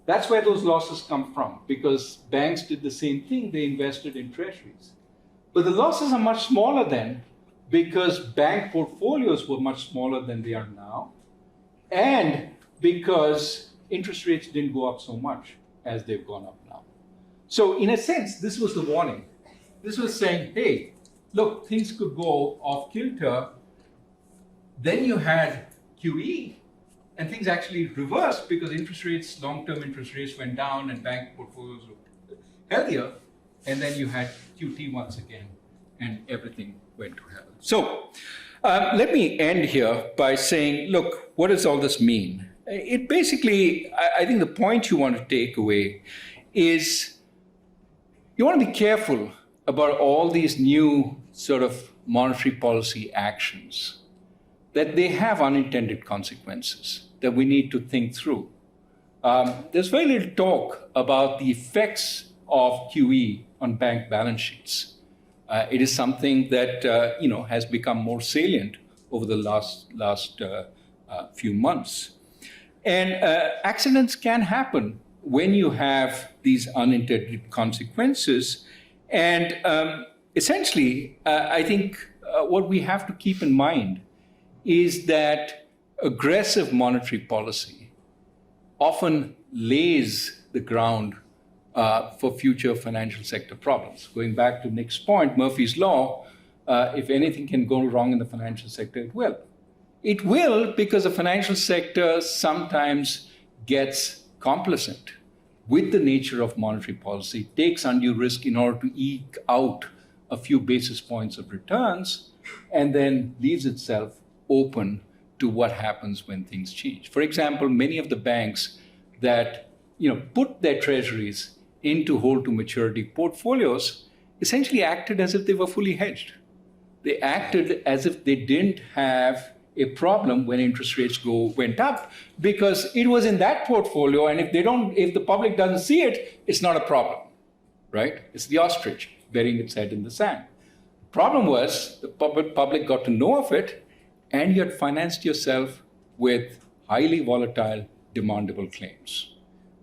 That's where those losses come from, because banks did the same thing, they invested in treasuries. But the losses are much smaller then, because bank portfolios were much smaller than they are now, and because interest rates didn't go up so much as they've gone up now. So in a sense, this was the warning. This was saying, hey, look, things could go off kilter. Then you had QE, and things actually reversed because interest rates, long-term interest rates went down and bank portfolios were healthier. And then you had QT once again, and everything went to hell. So let me end here by saying, look, what does all this mean? It basically, I think the point you want to take away is you want to be careful about all these new sort of monetary policy actions, that they have unintended consequences that we need to think through. There's very little talk about the effects of QE on bank balance sheets. It is something that has become more salient over the last few months. And accidents can happen when you have these unintended consequences. And essentially, I think what we have to keep in mind is that aggressive monetary policy often lays the ground for future financial sector problems. Going back to Nick's point, Murphy's Law, if anything can go wrong in the financial sector, it will. It will because the financial sector sometimes gets complacent with the nature of monetary policy, takes undue risk in order to eke out a few basis points of returns and then leaves itself open to what happens when things change. For example, many of the banks that put their treasuries into hold to maturity portfolios essentially acted as if they were fully hedged. They acted as if they didn't have a problem when interest rates went up because it was in that portfolio, and if the public doesn't see it, it's not a problem, right? It's the ostrich burying its head in the sand. Problem was the public got to know of it, and you had financed yourself with highly volatile, demandable claims.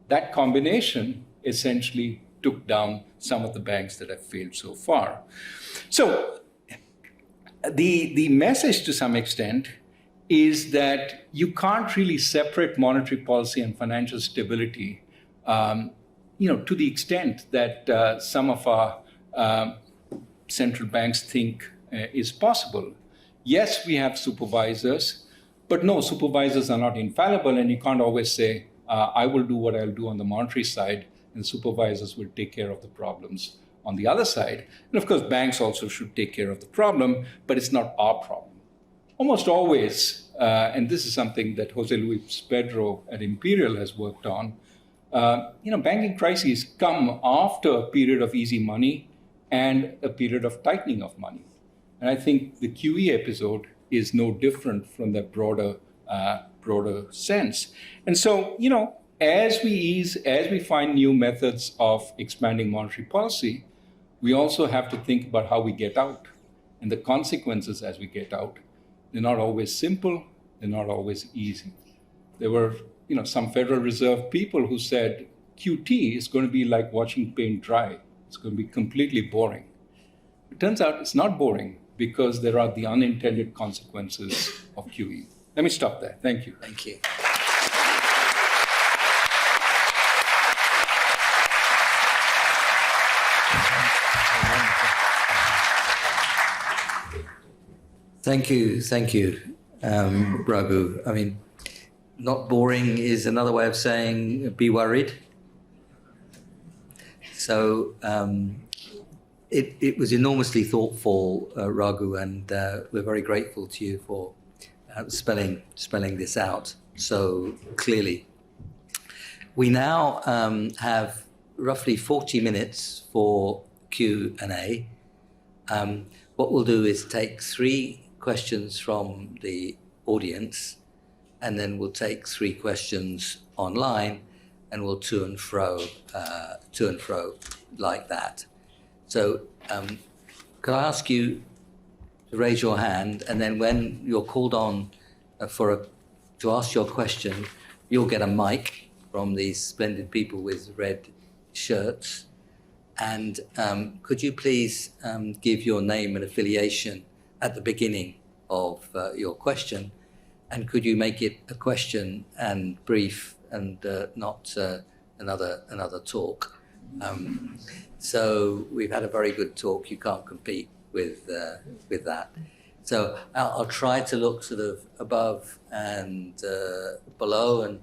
That combination essentially took down some of the banks that have failed so far. So the message to some extent is that you can't really separate monetary policy and financial stability, to the extent that some of our central banks think is possible. Yes, we have supervisors, but no, supervisors are not infallible, and you can't always say, I will do what I'll do on the monetary side, and supervisors will take care of the problems on the other side. And of course, banks also should take care of the problem, but it's not our problem. Almost always, and this is something that Jose Luis Pedro at Imperial has worked on, banking crises come after a period of easy money and a period of tightening of money. And I think the QE episode is no different from that broader sense. And so, as we find new methods of expanding monetary policy, we also have to think about how we get out and the consequences as we get out. They're not always simple, they're not always easy. There were, some Federal Reserve people who said QT is going to be like watching paint dry. It's going to be completely boring. It turns out it's not boring because there are the unintended consequences of QE. Let me stop there. Thank you. Thank you. Thank you, Raghu. I mean, not boring is another way of saying be worried. So it was enormously thoughtful, Raghu, and we're very grateful to you for spelling this out so clearly. We now have roughly 40 minutes for Q&A. What we'll do is take 3 questions from the audience, and then we'll take 3 questions online, and we'll to and fro like that. So could I ask you to raise your hand, and then when you're called on to ask your question, you'll get a mic from these splendid people with red shirts. And could you please give your name and affiliation at the beginning of your question? And could you make it a question and brief and not another talk? So we've had a very good talk. You can't compete with that. So I'll try to look sort of above and below, and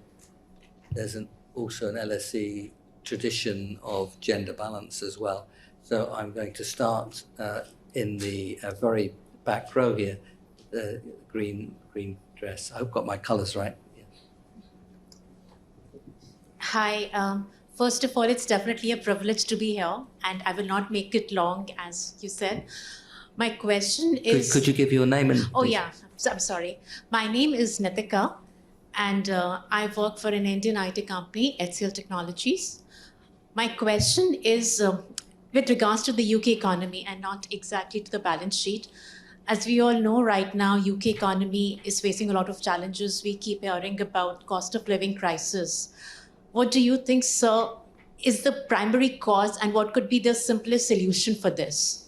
there's also an LSE tradition of gender balance as well. So I'm going to start in the very back row here, the green dress. I hope I've got my colours right. Yeah. Hi. First of all, it's definitely a privilege to be here, and I will not make it long, as you said. My question is... Could you give your name and... Oh, yeah. I'm sorry. My name is Nitika, and I work for an Indian IT company, HCL Technologies. My question is with regards to the UK economy and not exactly to the balance sheet. As we all know right now, UK economy is facing a lot of challenges. We keep hearing about cost of living crisis. What do you think, sir, is the primary cause, and what could be the simplest solution for this?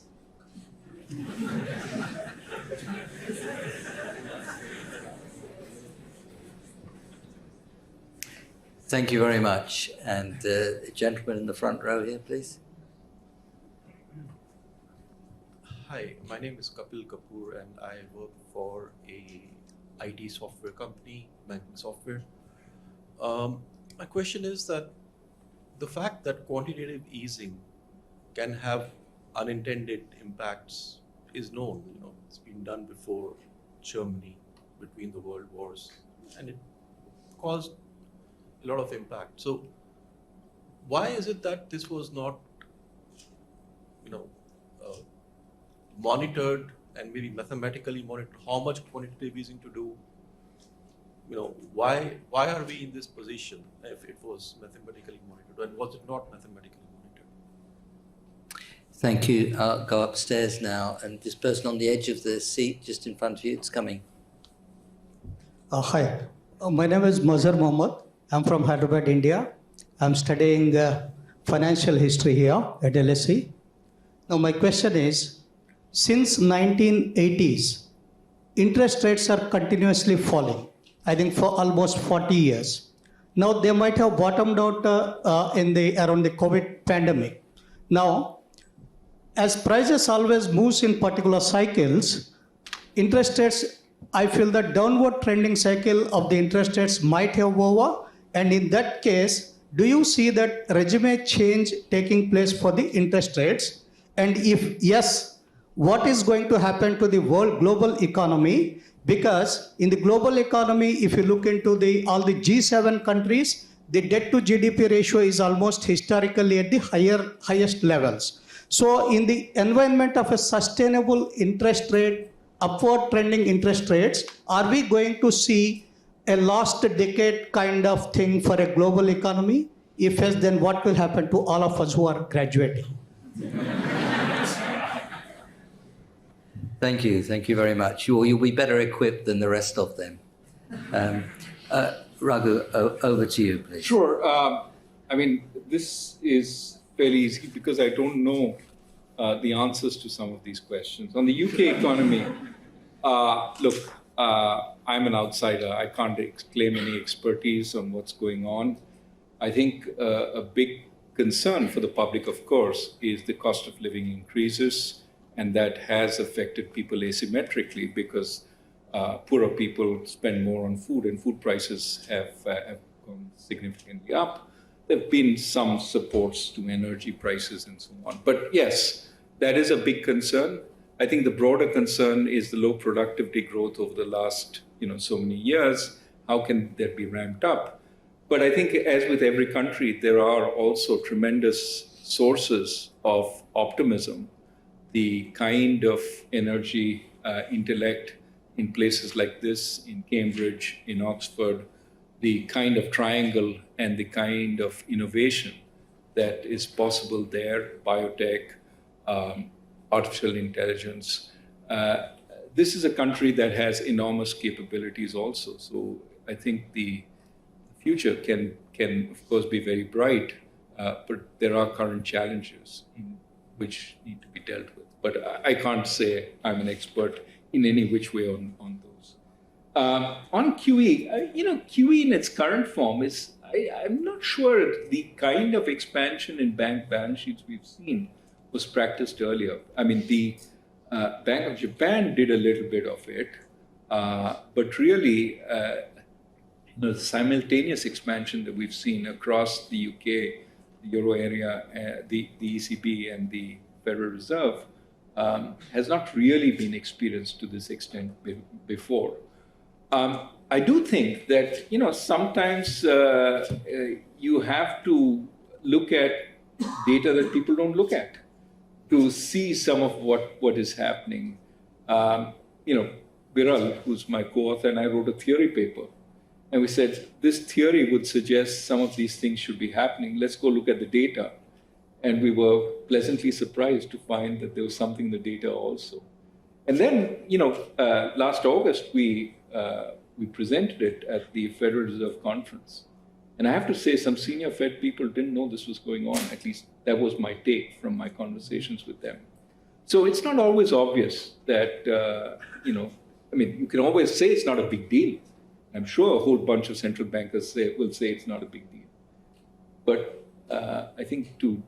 Thank you very much. And the gentleman in the front row here, please. Hi, my name is Kapil Kapoor, and I work for a IT software company, banking software. My question is that the fact that quantitative easing can have unintended impacts is known. It's been done before Germany between the world wars, and it caused a lot of impact. So why is it that this was not, monitored and maybe mathematically monitored? How much quantitative easing to do? Why are we in this position if it was mathematically monitored, and was it not mathematically monitored? Thank you. I'll go upstairs now, and this person on the edge of the seat just in front of you, it's coming. Hi, my name is Mazhar Mohammed. I'm from Hyderabad, India. I'm studying financial history here at LSE. Now my question is, since 1980s, interest rates are continuously falling, I think for almost 40 years. Now they might have bottomed out around the COVID pandemic. Now, as prices always moves in particular cycles, interest rates, I feel the downward trending cycle of the interest rates might have over, and in that case, do you see that regime change taking place for the interest rates? And if yes, what is going to happen to the world global economy? Because in the global economy, if you look into all the G7 countries, the debt to GDP ratio is almost historically at the highest levels. So in the environment of a sustainable interest rate, upward trending interest rates, are we going to see a lost decade kind of thing for a global economy? If yes, then what will happen to all of us who are graduating? Thank you very much. You'll be better equipped than the rest of them. Raghu, over to you, please. Sure. This is fairly easy because I don't know the answers to some of these questions. On the UK economy, look, I'm an outsider. I can't claim any expertise on what's going on. I think a big concern for the public, of course, is the cost of living increases, and that has affected people asymmetrically because poorer people spend more on food, and food prices have gone significantly up. There have been some supports to energy prices and so on. But yes, that is a big concern. I think the broader concern is the low productivity growth over the last so many years. How can that be ramped up? But I think, as with every country, there are also tremendous sources of optimism. The kind of energy, intellect in places like this, in Cambridge, in Oxford, the kind of triangle and the kind of innovation that is possible there, biotech, artificial intelligence. This is a country that has enormous capabilities also. So I think the future can of course be very bright, but there are current challenges which need to be dealt with. But I can't say I'm an expert in any which way on those. On QE, QE in its current form is, I'm not sure the kind of expansion in bank balance sheets we've seen was practiced earlier. I mean, the Bank of Japan did a little bit of it, but really, the simultaneous expansion that we've seen across the UK, the Euro area, the ECB and the Federal Reserve has not really been experienced to this extent before. I do think that, sometimes you have to look at data that people don't look at to see some of what is happening. Viral, who's my co-author, and I wrote a theory paper. And we said, this theory would suggest some of these things should be happening. Let's go look at the data. And we were pleasantly surprised to find that there was something in the data also. And then, last August, we presented it at the Federal Reserve Conference. And I have to say, some senior Fed people didn't know this was going on. At least that was my take from my conversations with them. So it's not always obvious that, you can always say it's not a big deal. I'm sure a whole bunch of central bankers will say it's not a big deal. But I think to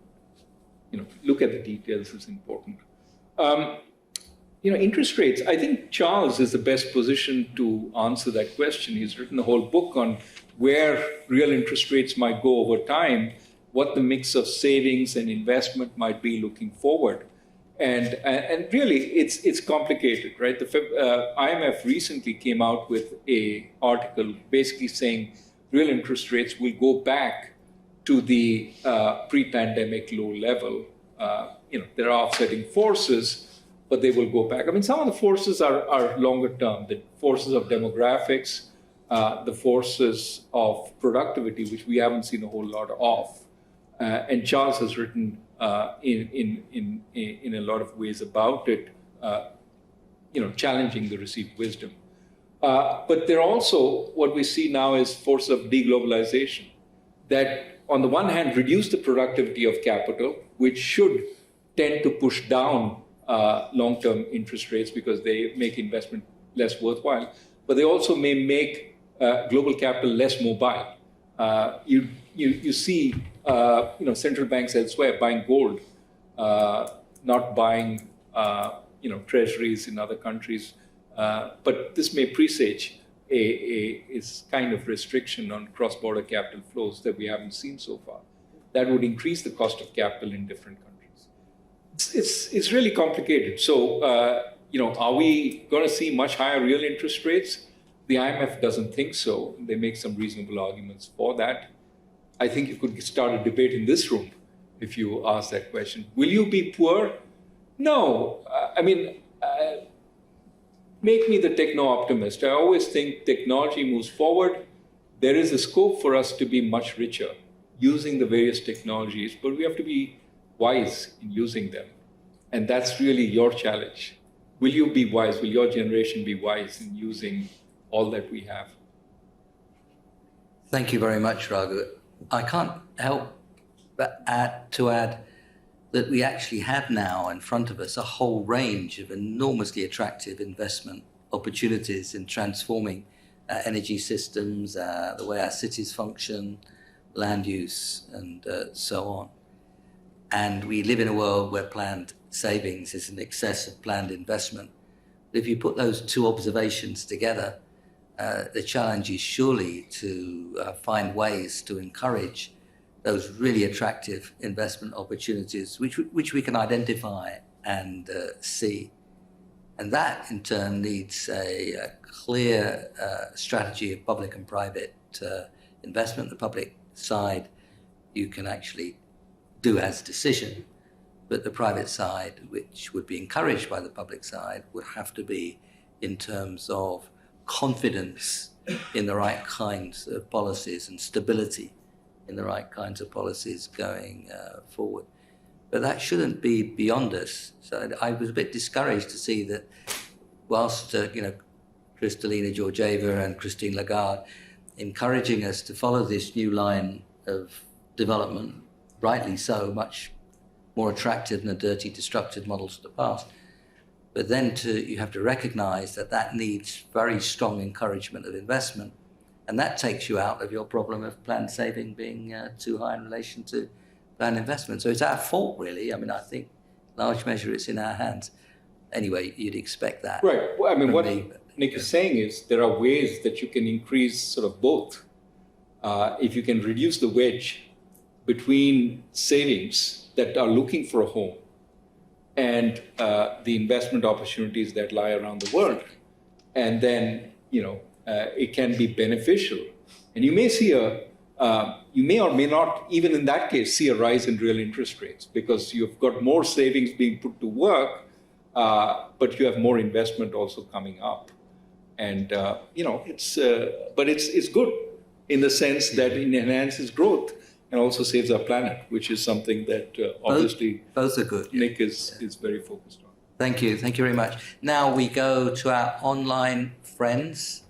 look at the details is important. Interest rates, I think Charles is the best position to answer that question. He's written a whole book on where real interest rates might go over time, what the mix of savings and investment might be looking forward. And really, it's complicated, right? The IMF recently came out with an article basically saying real interest rates will go back to the pre-pandemic low level. There are offsetting forces, but they will go back. I mean, some of the forces are longer term, the forces of demographics, the forces of productivity, which we haven't seen a whole lot of. And Charles has written in a lot of ways about it, challenging the received wisdom. But there also, what we see now is forces of deglobalization that, on the one hand, reduce the productivity of capital, which should tend to push down long-term interest rates because they make investment less worthwhile, but they also may make global capital less mobile. You see, central banks elsewhere buying gold, not buying, treasuries in other countries. But this may presage a kind of restriction on cross-border capital flows that we haven't seen so far. That would increase the cost of capital in different countries. It's really complicated. So, are we going to see much higher real interest rates? The IMF doesn't think so. They make some reasonable arguments for that. I think you could start a debate in this room if you ask that question. Will you be poor? No. Make me the techno-optimist. I always think technology moves forward. There is a scope for us to be much richer using the various technologies, but we have to be wise in using them. And that's really your challenge. Will you be wise? Will your generation be wise in using all that we have? Thank you very much, Raghu. I can't help but add that we actually have now in front of us a whole range of enormously attractive investment opportunities in transforming energy systems, the way our cities function, land use, and so on. And we live in a world where planned savings is in excess of planned investment. But if you put those two observations together, the challenge is surely to find ways to encourage those really attractive investment opportunities, which we can identify and see. And that, in turn, needs a clear strategy of public and private investment. The public side, you can actually do as decision, but the private side, which would be encouraged by the public side, would have to be in terms of confidence in the right kinds of policies and stability in the right kinds of policies going forward. But that shouldn't be beyond us. So I was a bit discouraged to see that whilst, Kristalina Georgieva and Christine Lagarde encouraging us to follow this new line of development, rightly so, much more attractive than the dirty, destructive models of the past. But then you have to recognize that needs very strong encouragement of investment. And that takes you out of your problem of planned saving being too high in relation to planned investment. So it's our fault, really. I think in large measure it's in our hands. Anyway, you'd expect that. Right. Well, what Nick is saying is there are ways that you can increase sort of both. If you can reduce the wedge between savings that are looking for a home and the investment opportunities that lie around the world, and then, it can be beneficial. And you may see you may or may not, even in that case, see a rise in real interest rates because you've got more savings being put to work, but you have more investment also coming up. And, but it's good in the sense that it enhances growth and also saves our planet, which is something that obviously both are good. Nick is very focused on. Thank you very much. Now we go to our online friends.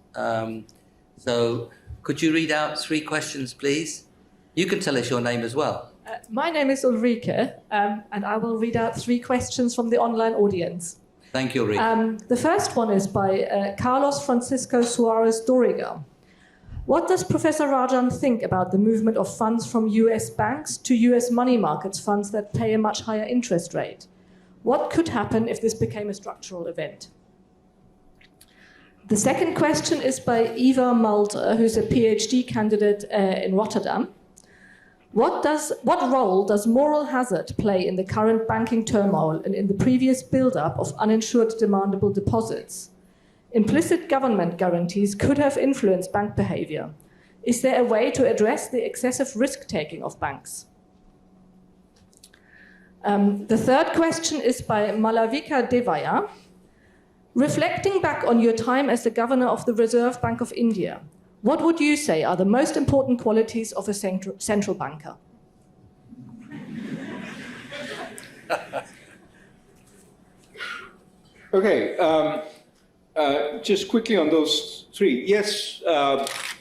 So could you read out 3 questions, please? You can tell us your name as well. My name is Ulrike, and I will read out 3 questions from the online audience. Thank you, Ulrike. The first one is by Carlos Francisco Suarez Doriga. What does Professor Rajan think about the movement of funds from US banks to US money markets funds that pay a much higher interest rate? What could happen if this became a structural event? The second question is by Eva Mulder, who's a PhD candidate in Rotterdam. What role does moral hazard play in the current banking turmoil and in the previous build-up of uninsured demandable deposits? Implicit government guarantees could have influenced bank behavior. Is there a way to address the excessive risk-taking of banks? The third question is by Malavika Devaya. Reflecting back on your time as the governor of the Reserve Bank of India, what would you say are the most important qualities of a central banker? Okay, just quickly on those three. Yes,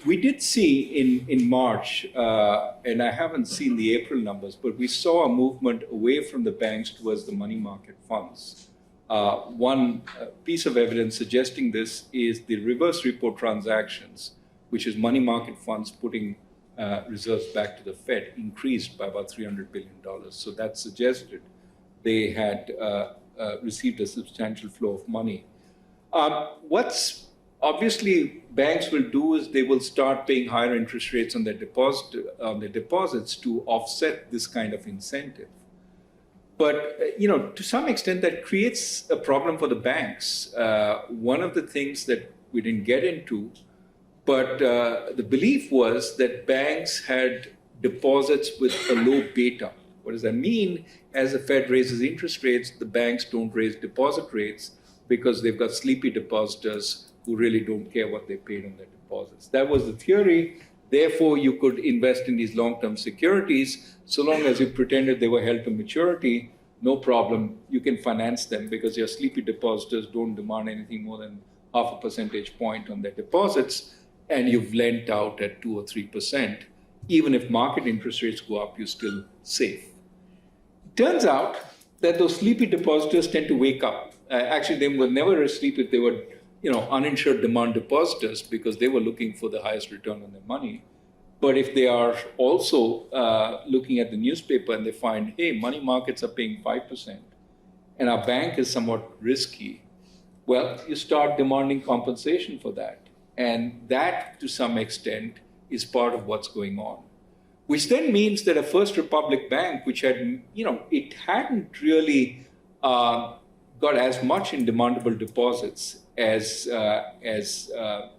we did see in March, and I haven't seen the April numbers, but we saw a movement away from the banks towards the money market funds. One piece of evidence suggesting this is the reverse repo transactions, which is money market funds putting reserves back to the Fed, increased by about $300 billion. So that suggested they had received a substantial flow of money. What's obviously banks will do is they will start paying higher interest rates on their deposits to offset this kind of incentive. But to some extent, that creates a problem for the banks. One of the things that we didn't get into, but the belief was that banks had deposits with a low beta. What does that mean? As the Fed raises interest rates, the banks don't raise deposit rates because they've got sleepy depositors who really don't care what they paid on their deposits. That was the theory. Therefore, you could invest in these long-term securities so long as you pretended they were held to maturity. No problem. You can finance them because your sleepy depositors don't demand anything more than 0.5 percentage point on their deposits, and you've lent out at 2 or 3%. Even if market interest rates go up, you're still safe. Turns out that those sleepy depositors tend to wake up. Actually, they were never asleep if they were, uninsured demand depositors because they were looking for the highest return on their money. But if they are also looking at the newspaper and they find, hey, money markets are paying 5% and our bank is somewhat risky, well, you start demanding compensation for that. And that, to some extent, is part of what's going on. Which then means that a First Republic bank, which had, it hadn't really got as much in demandable deposits as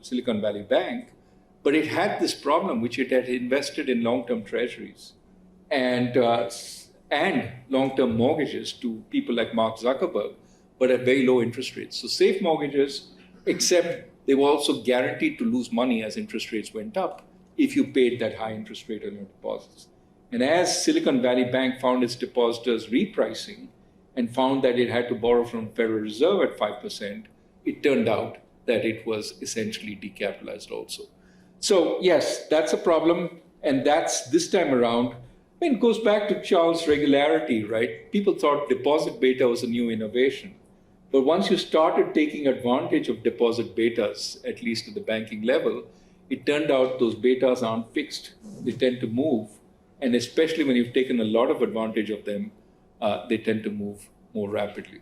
Silicon Valley Bank, but it had this problem, which it had invested in long-term treasuries and long-term mortgages to people like Mark Zuckerberg, but at very low interest rates. So safe mortgages, except they were also guaranteed to lose money as interest rates went up if you paid that high interest rate on your deposits. And as Silicon Valley Bank found its depositors repricing and found that it had to borrow from the Federal Reserve at 5%, it turned out that it was essentially decapitalized also. So yes, that's a problem, and that's this time around. It goes back to Charles' regularity, right? People thought deposit beta was a new innovation. But once you started taking advantage of deposit betas, at least at the banking level, it turned out those betas aren't fixed. They tend to move. And especially when you've taken a lot of advantage of them, they tend to move more rapidly.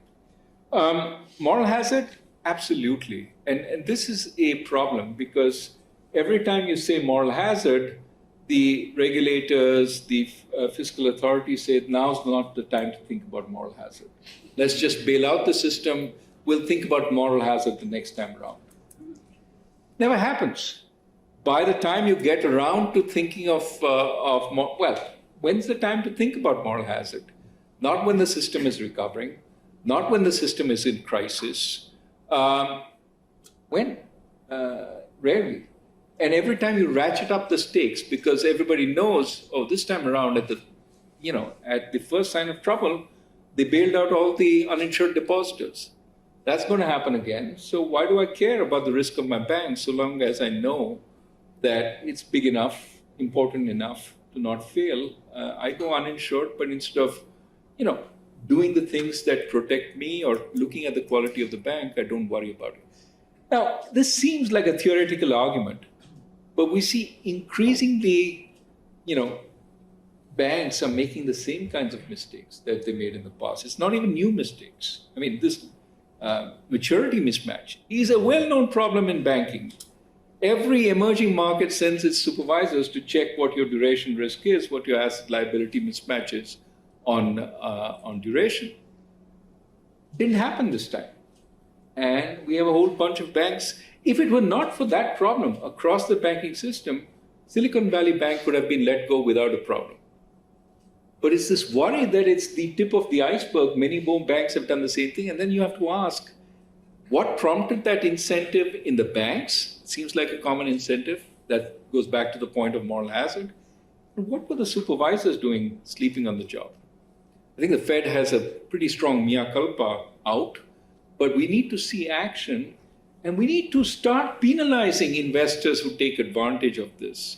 Moral hazard? Absolutely. And this is a problem because every time you say moral hazard, the regulators, the fiscal authorities say now's not the time to think about moral hazard. Let's just bail out the system. We'll think about moral hazard the next time around. Never happens. By the time you get around to thinking when's the time to think about moral hazard? Not when the system is recovering, not when the system is in crisis. When? Rarely. And every time you ratchet up the stakes because everybody knows, this time around at the first sign of trouble, they bailed out all the uninsured depositors. That's going to happen again. So why do I care about the risk of my bank so long as I know that it's big enough, important enough to not fail? I go uninsured, but instead of, doing the things that protect me or looking at the quality of the bank, I don't worry about it. Now, this seems like a theoretical argument, but we see increasingly, banks are making the same kinds of mistakes that they made in the past. It's not even new mistakes. I mean, this maturity mismatch is a well-known problem in banking. Every emerging market sends its supervisors to check what your duration risk is, what your asset liability mismatch is on duration. Didn't happen this time. And we have a whole bunch of banks. If it were not for that problem across the banking system, Silicon Valley Bank would have been let go without a problem. But it's this worry that it's the tip of the iceberg. Many more banks have done the same thing. And then you have to ask, what prompted that incentive in the banks? It seems like a common incentive that goes back to the point of moral hazard. And what were the supervisors doing sleeping on the job? I think the Fed has a pretty strong mea culpa out, but we need to see action, and we need to start penalizing investors who take advantage of this.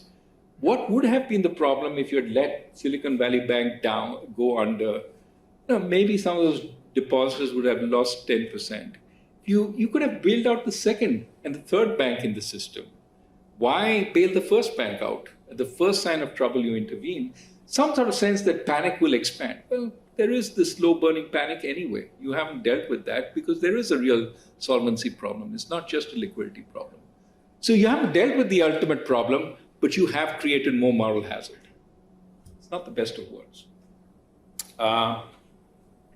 What would have been the problem if you had let Silicon Valley Bank go under? Maybe some of those depositors would have lost 10%. You could have bailed out the second and the third bank in the system. Why bail the first bank out? At the first sign of trouble, you intervene. Some sort of sense that panic will expand. Well, there is this slow-burning panic anyway. You haven't dealt with that because there is a real solvency problem. It's not just a liquidity problem. So you haven't dealt with the ultimate problem, but you have created more moral hazard. It's not the best of worlds.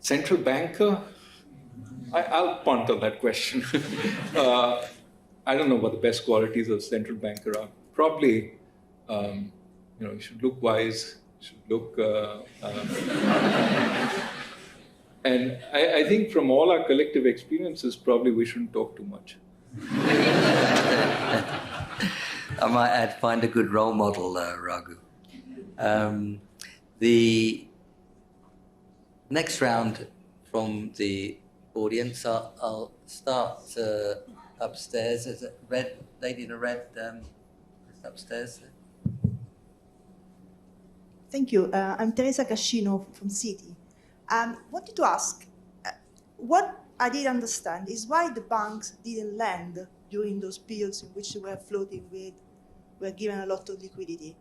Central banker? I'll punt on that question. I don't know what the best qualities of central banker are. Probably, you should look wise, should look... and I think from all our collective experiences, probably we shouldn't talk too much. I might add, find a good role model, Raghu. The next round from the audience, I'll start upstairs. There's a red lady in a red upstairs. Thank you. I'm Teresa Cascino from Citi. Wanted to ask, what I didn't understand is why the banks didn't lend during those periods in which they were floating with, were given a lot of liquidity.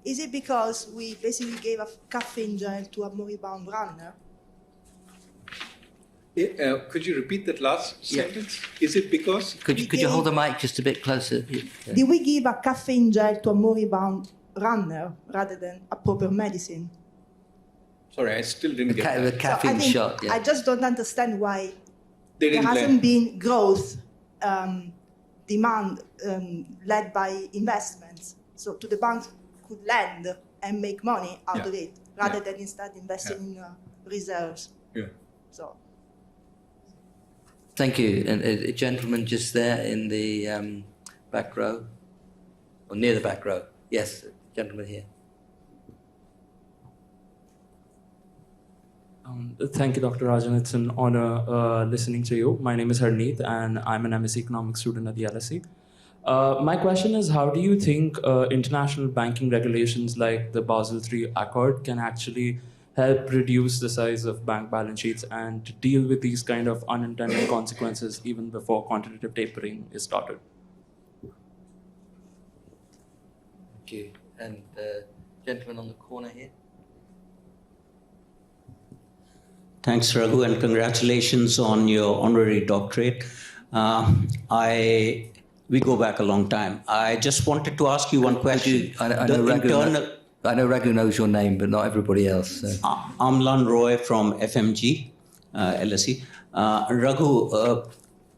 Is it because we basically gave a caffeine gel to a moribund runner? Could you repeat that last sentence? Is it because? Could you hold the mic just a bit closer? Yeah. Did we give a caffeine gel to a moribund runner rather than a proper medicine? Sorry, I still didn't get that. The caffeine shot, yeah. I just don't understand why There hasn't been growth demand led by investments. So to the banks could lend and make money out of it rather than instead investing in reserves. Yeah. So. Thank you. And a gentleman just there in the back row, or near the back row. Yes, gentleman here. Thank you, Dr. Rajan. It's an honor listening to you. My name is Harneet, and I'm an MSc Economics student at the LSE. My question is, how do you think international banking regulations like the Basel III Accord can actually help reduce the size of bank balance sheets and to deal with these kind of unintended consequences even before quantitative tapering is started? Thank you. And gentleman on the corner here. Thanks, Raghu, and congratulations on your honorary doctorate. We go back a long time. I just wanted to ask you one question. I know Raghu knows your name, but not everybody else. So. Amlan Roy from FMG, LSE. Raghu,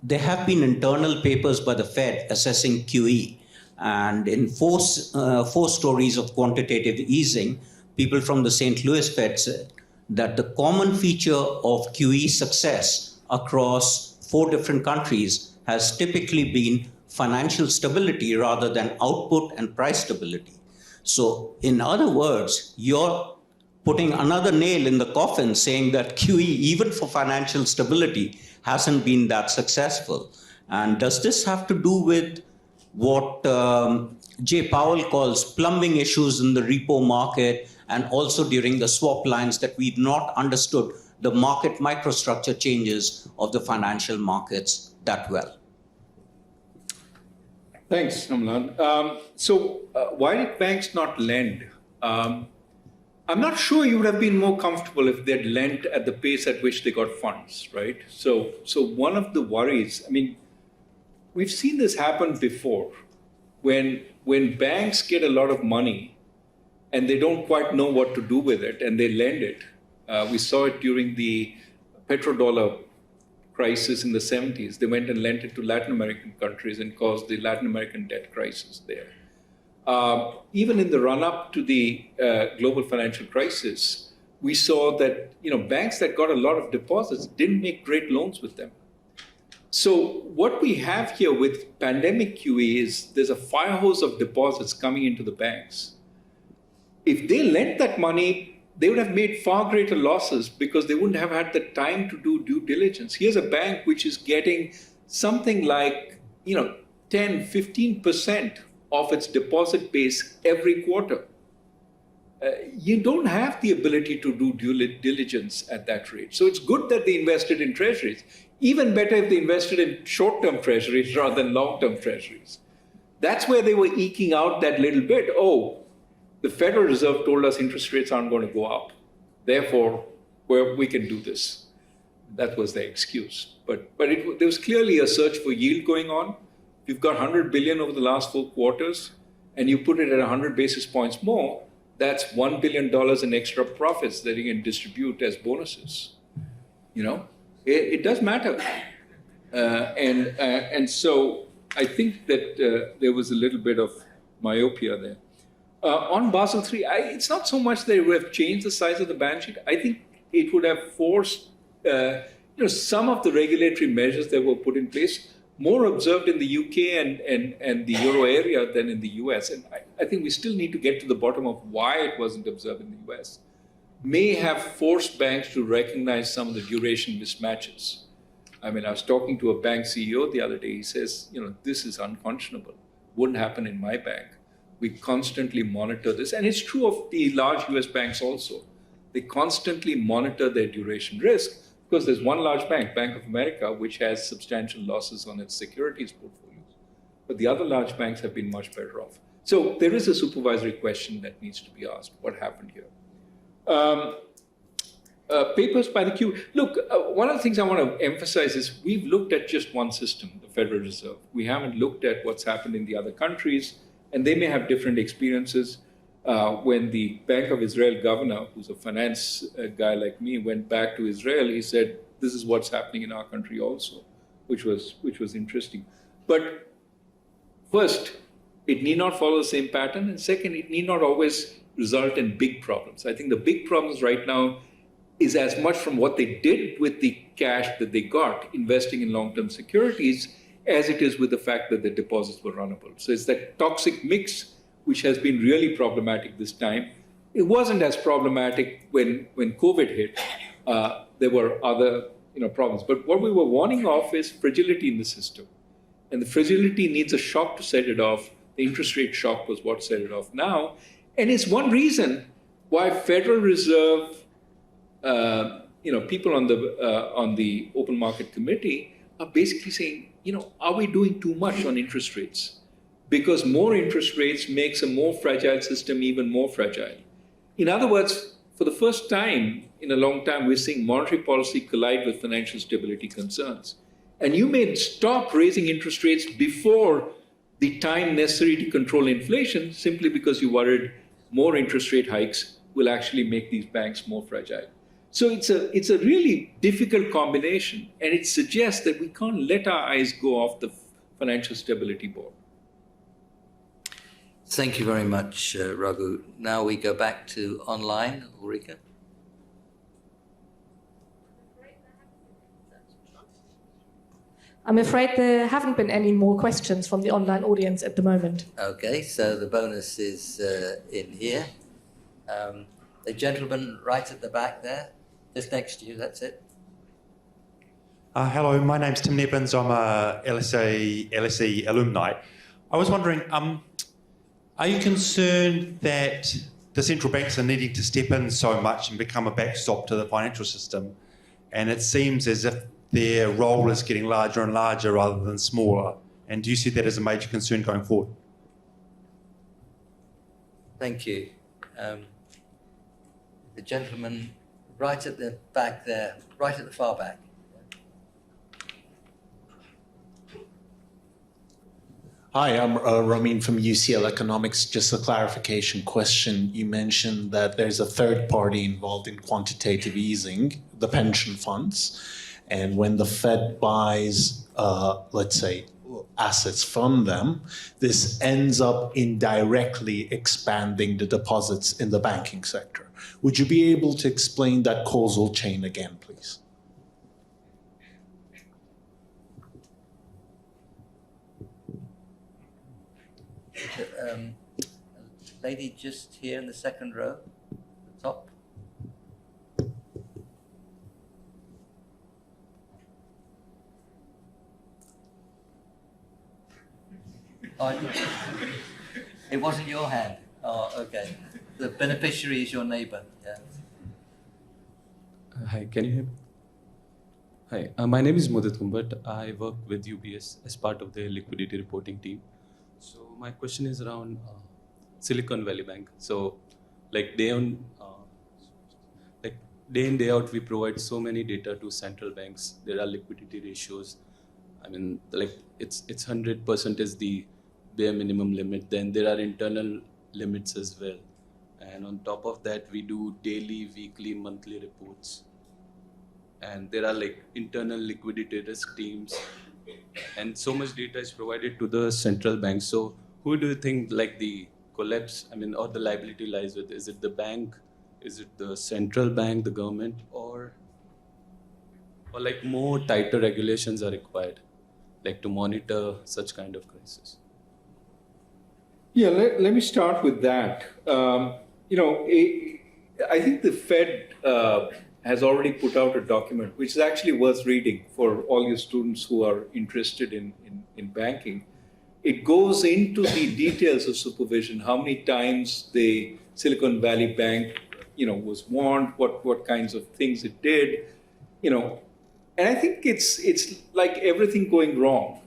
there have been internal papers by the Fed assessing QE. And in four stories of quantitative easing, people from the St. Louis Fed said that the common feature of QE success across 4 different countries has typically been financial stability rather than output and price stability. So in other words, you're putting another nail in the coffin saying that QE, even for financial stability, hasn't been that successful. And does this have to do with what Jay Powell calls plumbing issues in the repo market, and also during the swap lines that we've not understood the market microstructure changes of the financial markets that well? Thanks, Amlan. Why did banks not lend? I'm not sure you would have been more comfortable if they'd lent at the pace at which they got funds, right? So one of the worries, I mean, we've seen this happen before. when banks get a lot of money and they don't quite know what to do with it and they lend it, we saw it during the petrodollar crisis in the 70s. They went and lent it to Latin American countries and caused the Latin American debt crisis there. Even in the run-up to the global financial crisis, we saw that banks that got a lot of deposits didn't make great loans with them. So what we have here with pandemic QE is there's a fire hose of deposits coming into the banks. If they lent that money, they would have made far greater losses because they wouldn't have had the time to do due diligence. Here's a bank which is getting something like 10, 15% of its deposit base every quarter. You don't have the ability to do due diligence at that rate. So it's good that they invested in treasuries. Even better if they invested in short-term treasuries rather than long-term treasuries. That's where they were eking out that little bit. Oh, the Federal Reserve told us interest rates aren't going to go up. Therefore, we can do this. That was their excuse. But there was clearly a search for yield going on. If you've got 100 billion over the last 4 quarters, and you put it at 100 basis points more, that's $1 billion in extra profits that you can distribute as bonuses. It does matter. And so I think that there was a little bit of myopia there. On Basel III, it's not so much that it would have changed the size of the balance sheet. I think it would have forced some of the regulatory measures that were put in place more observed in the UK and the Euro area than in the US. And I think we still need to get to the bottom of why it wasn't observed in the US. May have forced banks to recognize some of the duration mismatches. I mean, I was talking to a bank CEO the other day. He says, this is unconscionable. Wouldn't happen in my bank. We constantly monitor this. And it's true of the large US banks also. They constantly monitor their duration risk because there's one large bank, Bank of America, which has substantial losses on its securities portfolios. But the other large banks have been much better off. So there is a supervisory question that needs to be asked. What happened here? Papers by the queue. Look, one of the things I want to emphasize is we've looked at just one system, the Federal Reserve. We haven't looked at what's happened in the other countries, and they may have different experiences. When the Bank of Israel governor, who's a finance guy like me, went back to Israel, he said, this is what's happening in our country also, which was interesting. But first, it need not follow the same pattern. And second, it need not always result in big problems. I think the big problems right now is as much from what they did with the cash that they got investing in long-term securities as it is with the fact that the deposits were runnable. So it's that toxic mix which has been really problematic this time. It wasn't as problematic when COVID hit. There were other problems. But what we were warning of is fragility in the system. And the fragility needs a shock to set it off. The interest rate shock was what set it off now. And it's one reason why Federal Reserve, people on the Open Market Committee are basically saying, are we doing too much on interest rates? Because more interest rates makes a more fragile system even more fragile. In other words, for the first time in a long time, we're seeing monetary policy collide with financial stability concerns. And you may stop raising interest rates before the time necessary to control inflation simply because you're worried more interest rate hikes will actually make these banks more fragile. So it's a really difficult combination, and it suggests that we can't let our eyes go off the Financial Stability Board. Thank you very much, Raghu. Now we go back to online. Ulrika? I'm afraid there haven't been any more questions from the online audience at the moment. Okay, so the bonus is in here. The gentleman right at the back there, just next to you, that's it. Hello, my name's Tim Nebbins. I'm a LSE alumni. I was wondering, are you concerned that the central banks are needing to step in so much and become a backstop to the financial system? And it seems as if their role is getting larger and larger rather than smaller. And do you see that as a major concern going forward? Thank you. The gentleman right at the back there, right at the far back. Hi, I'm Ramin from UCL Economics. Just a clarification question. You mentioned that there's a third party involved in quantitative easing, the pension funds. And when the Fed buys, let's say, assets from them, this ends up indirectly expanding the deposits in the banking sector. Would you be able to explain that causal chain again, please? Lady just here in the second row, the top. Oh, it wasn't your hand. Oh, okay. The beneficiary is your neighbor. Yeah. Hi, can you hear me? Hi, my name is Mudit Kumbhat. I work with UBS as part of the liquidity reporting team. So my question is around Silicon Valley Bank. So, like day in, day out, we provide so many data to central banks. There are liquidity ratios. I mean, like it's 100% is the bare minimum limit. Then there are internal limits as well. And on top of that, we do daily, weekly, monthly reports. And there are like internal liquidity risk teams. And so much data is provided to the central bank. So who do you think like the collapse, I mean, or the liability lies with? Is it the bank? Is it the central bank, the government, or like more tighter regulations are required, like to monitor such kind of crisis? Yeah, let me start with that. I think the Fed has already put out a document, which is actually worth reading for all your students who are interested in banking. It goes into the details of supervision, how many times the Silicon Valley Bank, was warned, what kinds of things it did, and I think it's like everything going wrong.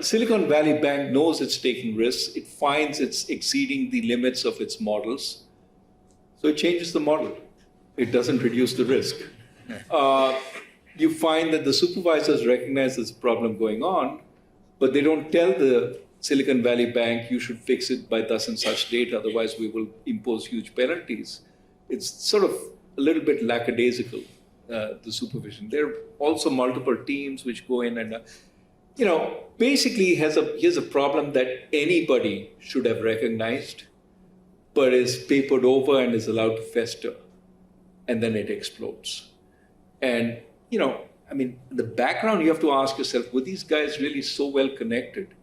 Silicon Valley Bank knows it's taking risks. It finds it's exceeding the limits of its models. So it changes the model. It doesn't reduce the risk. You find that the supervisors recognize there's a problem going on, but they don't tell the Silicon Valley Bank, you should fix it by thus and such date, otherwise we will impose huge penalties. It's sort of a little bit lackadaisical, the supervision. There are also multiple teams which go in and, basically here's a problem that anybody should have recognized, but is papered over and is allowed to fester, and then it explodes. And, the background, you have to ask yourself, were these guys really so well connected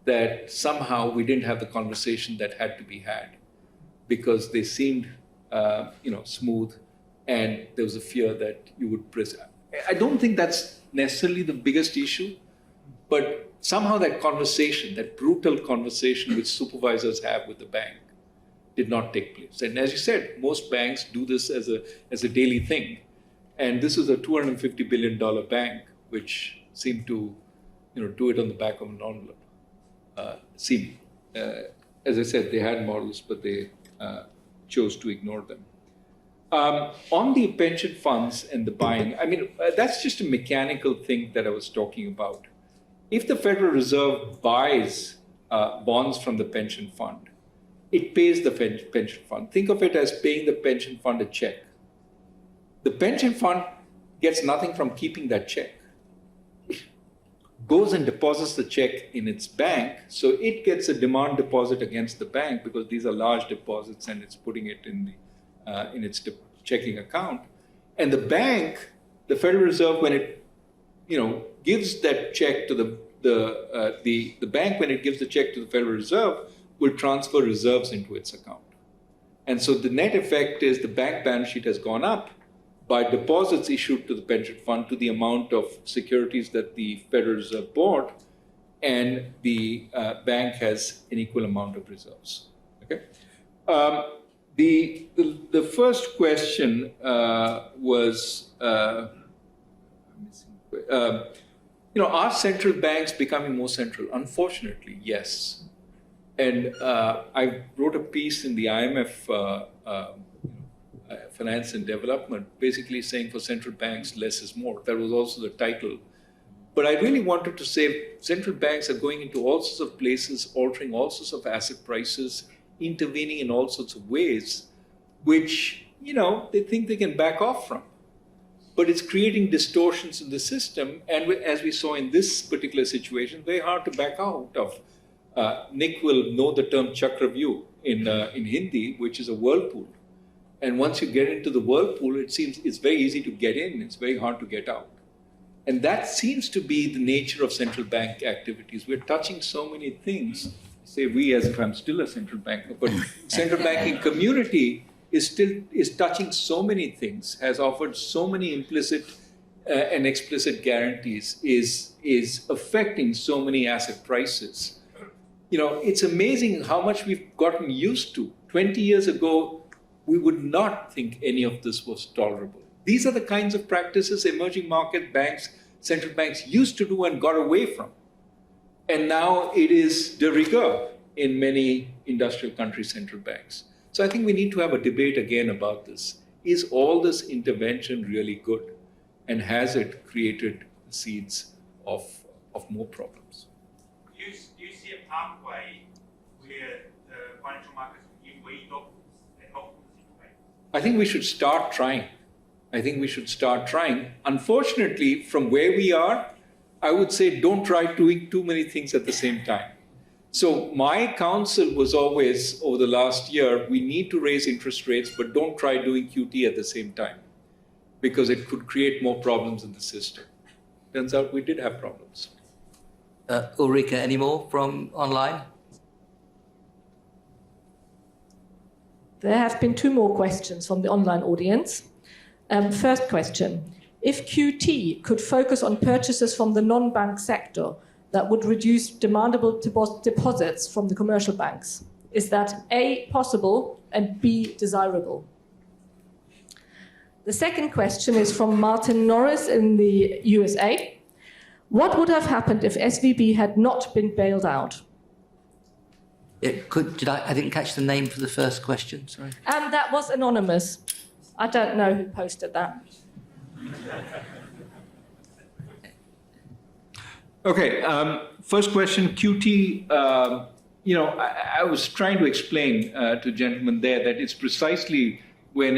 that somehow we didn't have the conversation that had to be had because they seemed, smooth, and there was a fear that you would press. I don't think that's necessarily the biggest issue, but somehow that conversation, that brutal conversation which supervisors have with the bank, did not take place. And as you said, most banks do this as a daily thing. And this is a $250 billion bank, which seemed to, do it on the back of an envelope. As I said, they had models, but they chose to ignore them. On the pension funds and the buying, that's just a mechanical thing that I was talking about. If the Federal Reserve buys bonds from the pension fund, it pays the pension fund. Think of it as paying the pension fund a check. The pension fund gets nothing from keeping that check. It goes and deposits the check in its bank, so it gets a demand deposit against the bank because these are large deposits and it's putting it in its checking account. And the bank, the Federal Reserve, when it gives that check to the bank, when it gives the check to the Federal Reserve, will transfer reserves into its account. And so the net effect is the bank balance sheet has gone up by deposits issued to the pension fund to the amount of securities that the Federal Reserve bought, and the bank has an equal amount of reserves. Okay. The first question was, are central banks becoming more central? Unfortunately, yes. And I wrote a piece in the IMF Finance and Development, basically saying for central banks, less is more. That was also the title But I really wanted to say central banks are going into all sorts of places, altering all sorts of asset prices, intervening in all sorts of ways, which, they think they can back off from. But it's creating distortions in the system. And as we saw in this particular situation, very hard to back out of. Nick will know the term Chakravyu in Hindi, which is a whirlpool. And once you get into the whirlpool, it seems it's very easy to get in. It's very hard to get out. And that seems to be the nature of central bank activities. We're touching so many things. Say we, as if I'm still a central banker, but central banking community is touching so many things, has offered so many implicit and explicit guarantees, is affecting so many asset prices. It's amazing how much we've gotten used to. 20 years ago, we would not think any of this was tolerable. These are the kinds of practices emerging market banks, central banks used to do and got away from. And now it is de rigueur in many industrial country central banks. So I think we need to have a debate again about this. Is all this intervention really good? And has it created seeds of more problems? Do you see a pathway where the financial markets give way documents and help the central bank? I think we should start trying. Unfortunately, from where we are, I would say don't try doing too many things at the same time. So my counsel was always, over the last year, we need to raise interest rates, but don't try doing QT at the same time, because it could create more problems in the system. Turns out we did have problems. Ulrika, any more from online? There have been 2 more questions from the online audience. First question, if QT could focus on purchases from the non-bank sector that would reduce demandable deposits from the commercial banks, is that A, possible, and B, desirable? The second question is from Martin Norris in the USA. What would have happened if SVB had not been bailed out? I didn't catch the name for the first question, sorry. That was anonymous. I don't know who posted that. Okay, first question, QT, I was trying to explain to gentlemen there that it's precisely when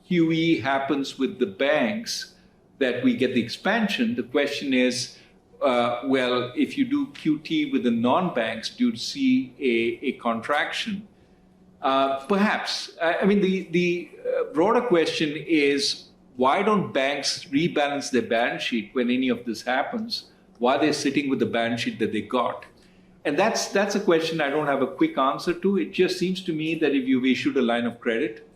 QE happens with the banks that we get the expansion. The question is, well, if you do QT with the non-banks, do you see a contraction? Perhaps. The broader question is, why don't banks rebalance their balance sheet when any of this happens? Why are they sitting with the balance sheet that they got? And that's a question I don't have a quick answer to. It just seems to me that if you've issued a line of credit,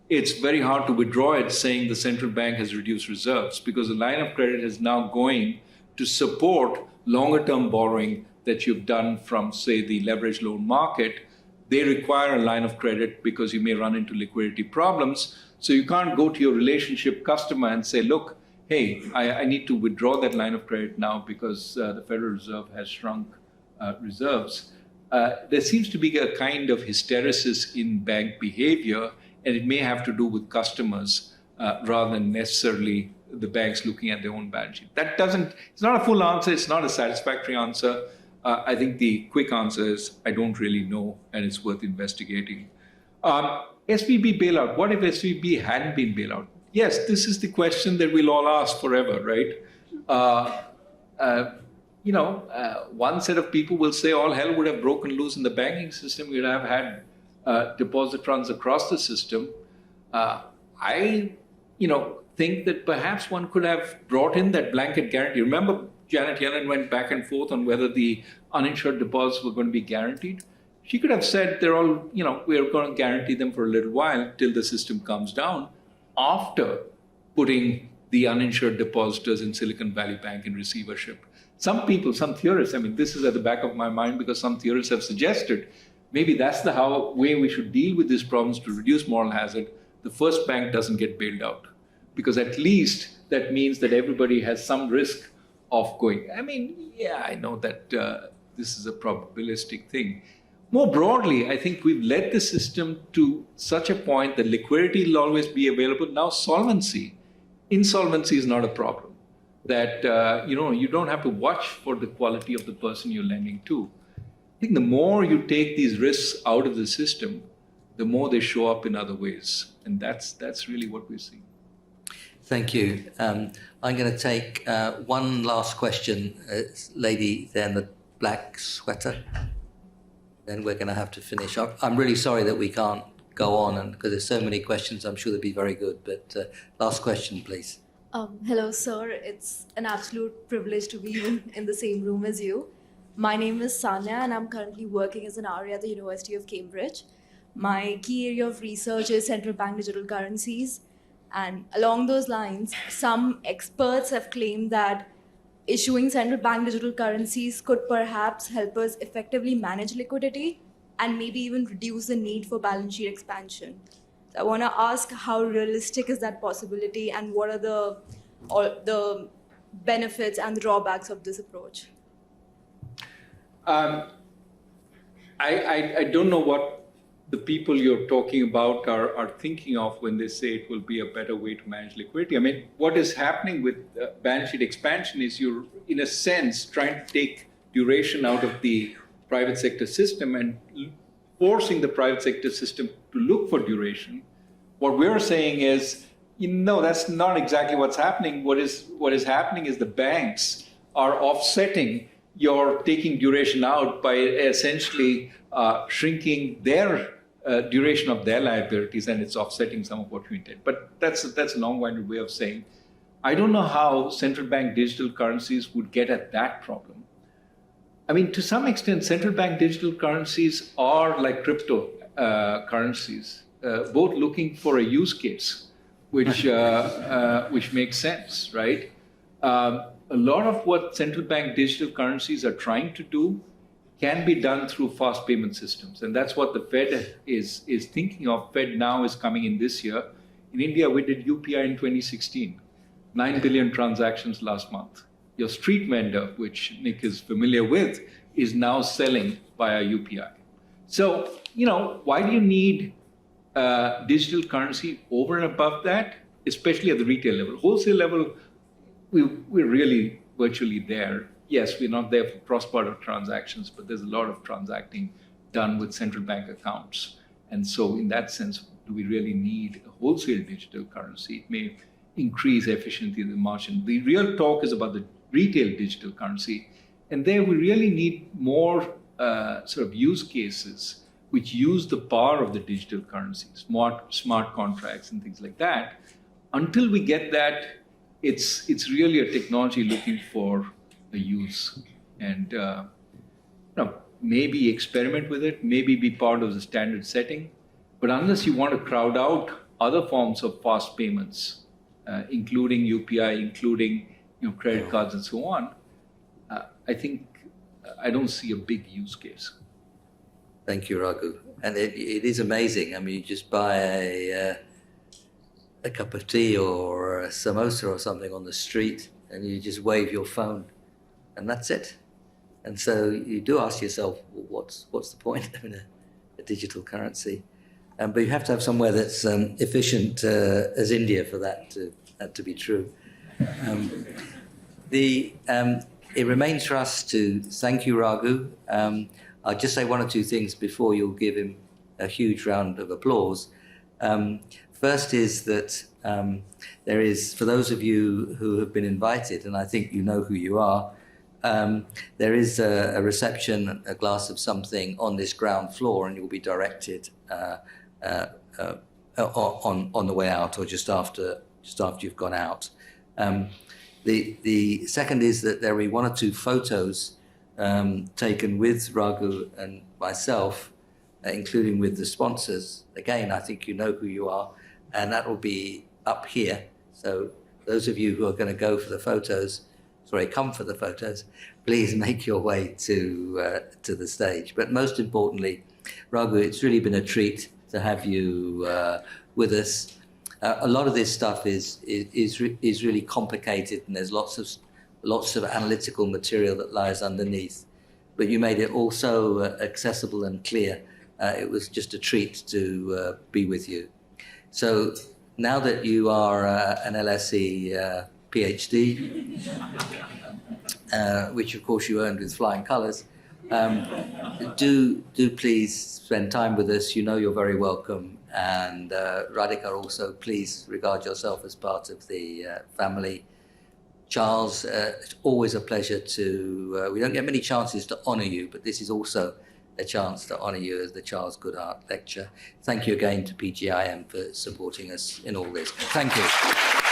it's very hard to withdraw it saying the central bank has reduced reserves, because the line of credit is now going to support longer-term borrowing that you've done from, say, the leveraged loan market. They require a line of credit because you may run into liquidity problems. So you can't go to your relationship customer and say, look, hey, I need to withdraw that line of credit now because the Federal Reserve has shrunk reserves. There seems to be a kind of hysteresis in bank behavior, and it may have to do with customers rather than necessarily the banks looking at their own balance sheet. It's not a full answer, it's not a satisfactory answer. I think the quick answer is I don't really know, and it's worth investigating. SVB bailout, what if SVB hadn't been bailed out? Yes, this is the question that we'll all ask forever, right? One set of people will say all hell would have broken loose in the banking system. We'd have had deposit runs across the system. I think that perhaps one could have brought in that blanket guarantee. Remember, Janet Yellen went back and forth on whether the uninsured deposits were going to be guaranteed. She could have said they're all, we're going to guarantee them for a little while till the system comes down, after putting the uninsured depositors in Silicon Valley Bank in receivership. Some people, some theorists, this is at the back of my mind because some theorists have suggested maybe that's the way we should deal with these problems to reduce moral hazard. The first bank doesn't get bailed out, because at least that means that everybody has some risk of going. I know that this is a probabilistic thing. More broadly, I think we've led the system to such a point that liquidity will always be available. Now, insolvency is not a problem. that you don't have to watch for the quality of the person you're lending to. I think the more you take these risks out of the system, the more they show up in other ways. And that's really what we're seeing. Thank you. I'm going to take one last question. Lady there in the black sweater. Then we're going to have to finish up. I'm really sorry that we can't go on, and because there's so many questions, I'm sure they'll be very good. But last question, please. Hello, sir. It's an absolute privilege to be in the same room as you. My name is Sanya, and I'm currently working as an RA at the University of Cambridge. My key area of research is central bank digital currencies. And along those lines, some experts have claimed that issuing central bank digital currencies could perhaps help us effectively manage liquidity and maybe even reduce the need for balance sheet expansion. So I want to ask, how realistic is that possibility, and what are the benefits and the drawbacks of this approach? I don't know what the people you're talking about are thinking of when they say it will be a better way to manage liquidity. I mean, what is happening with balance sheet expansion is you're, in a sense, trying to take duration out of the private sector system and forcing the private sector system to look for duration. What we're saying is, no, that's not exactly what's happening. What is happening is the banks are offsetting your taking duration out by essentially shrinking their duration of their liabilities, and it's offsetting some of what you intend. But that's a long-winded way of saying, I don't know how central bank digital currencies would get at that problem. I mean, to some extent, central bank digital currencies are like crypto currencies, both looking for a use case, which makes sense, right? A lot of what central bank digital currencies are trying to do can be done through fast payment systems. And that's what the Fed is thinking of. Fed now is coming in this year. In India, we did UPI in 2016, 9 billion transactions last month. Your street vendor, which Nick is familiar with, is now selling via UPI. So, why do you need digital currency over and above that, especially at the retail level? Wholesale level, we're really virtually there. Yes, we're not there for cross-border transactions, but there's a lot of transacting done with central bank accounts. And so in that sense, do we really need a wholesale digital currency? It may increase efficiency of the margin. The real talk is about the retail digital currency. And there we really need more sort of use cases which use the power of the digital currency, smart contracts and things like that. Until we get that, it's really a technology looking for a use, and maybe experiment with it, maybe be part of the standard setting. But unless you want to crowd out other forms of fast payments, including UPI, including credit cards and so on, I don't see a big use case. Thank you, Raghu. And it is amazing. I mean, you just buy a cup of tea or a samosa or something on the street, and you just wave your phone, and that's it. And so you do ask yourself, well, what's the point of a digital currency? But you have to have somewhere that's efficient as India for that to be true. It remains for us to thank you, Raghu. I'll just say one or two things before you'll give him a huge round of applause. First is that there is, for those of you who have been invited, and I think you know who you are, there is a reception, a glass of something on this ground floor, and you'll be directed on the way out or just after you've gone out. The second is that there will be one or two photos taken with Raghu and myself, including with the sponsors. Again, I think you know who you are, and that will be up here. So those of you who are going to go for the photos, come for the photos, please make your way to the stage. But most importantly, Raghu, it's really been a treat to have you with us. A lot of this stuff is really complicated, and there's lots of analytical material that lies underneath. But you made it all so accessible and clear. It was just a treat to be with you. So now that you are an LSE PhD, which of course you earned with flying colours. Do please spend time with us. You know you're very welcome. And Radhika, also please regard yourself as part of the family. Charles, it's always a pleasure to, we don't get many chances to honour you, but this is also a chance to honour you as the Charles Goodhart Lecture. Thank you again to PGIM for supporting us in all this. Thank you.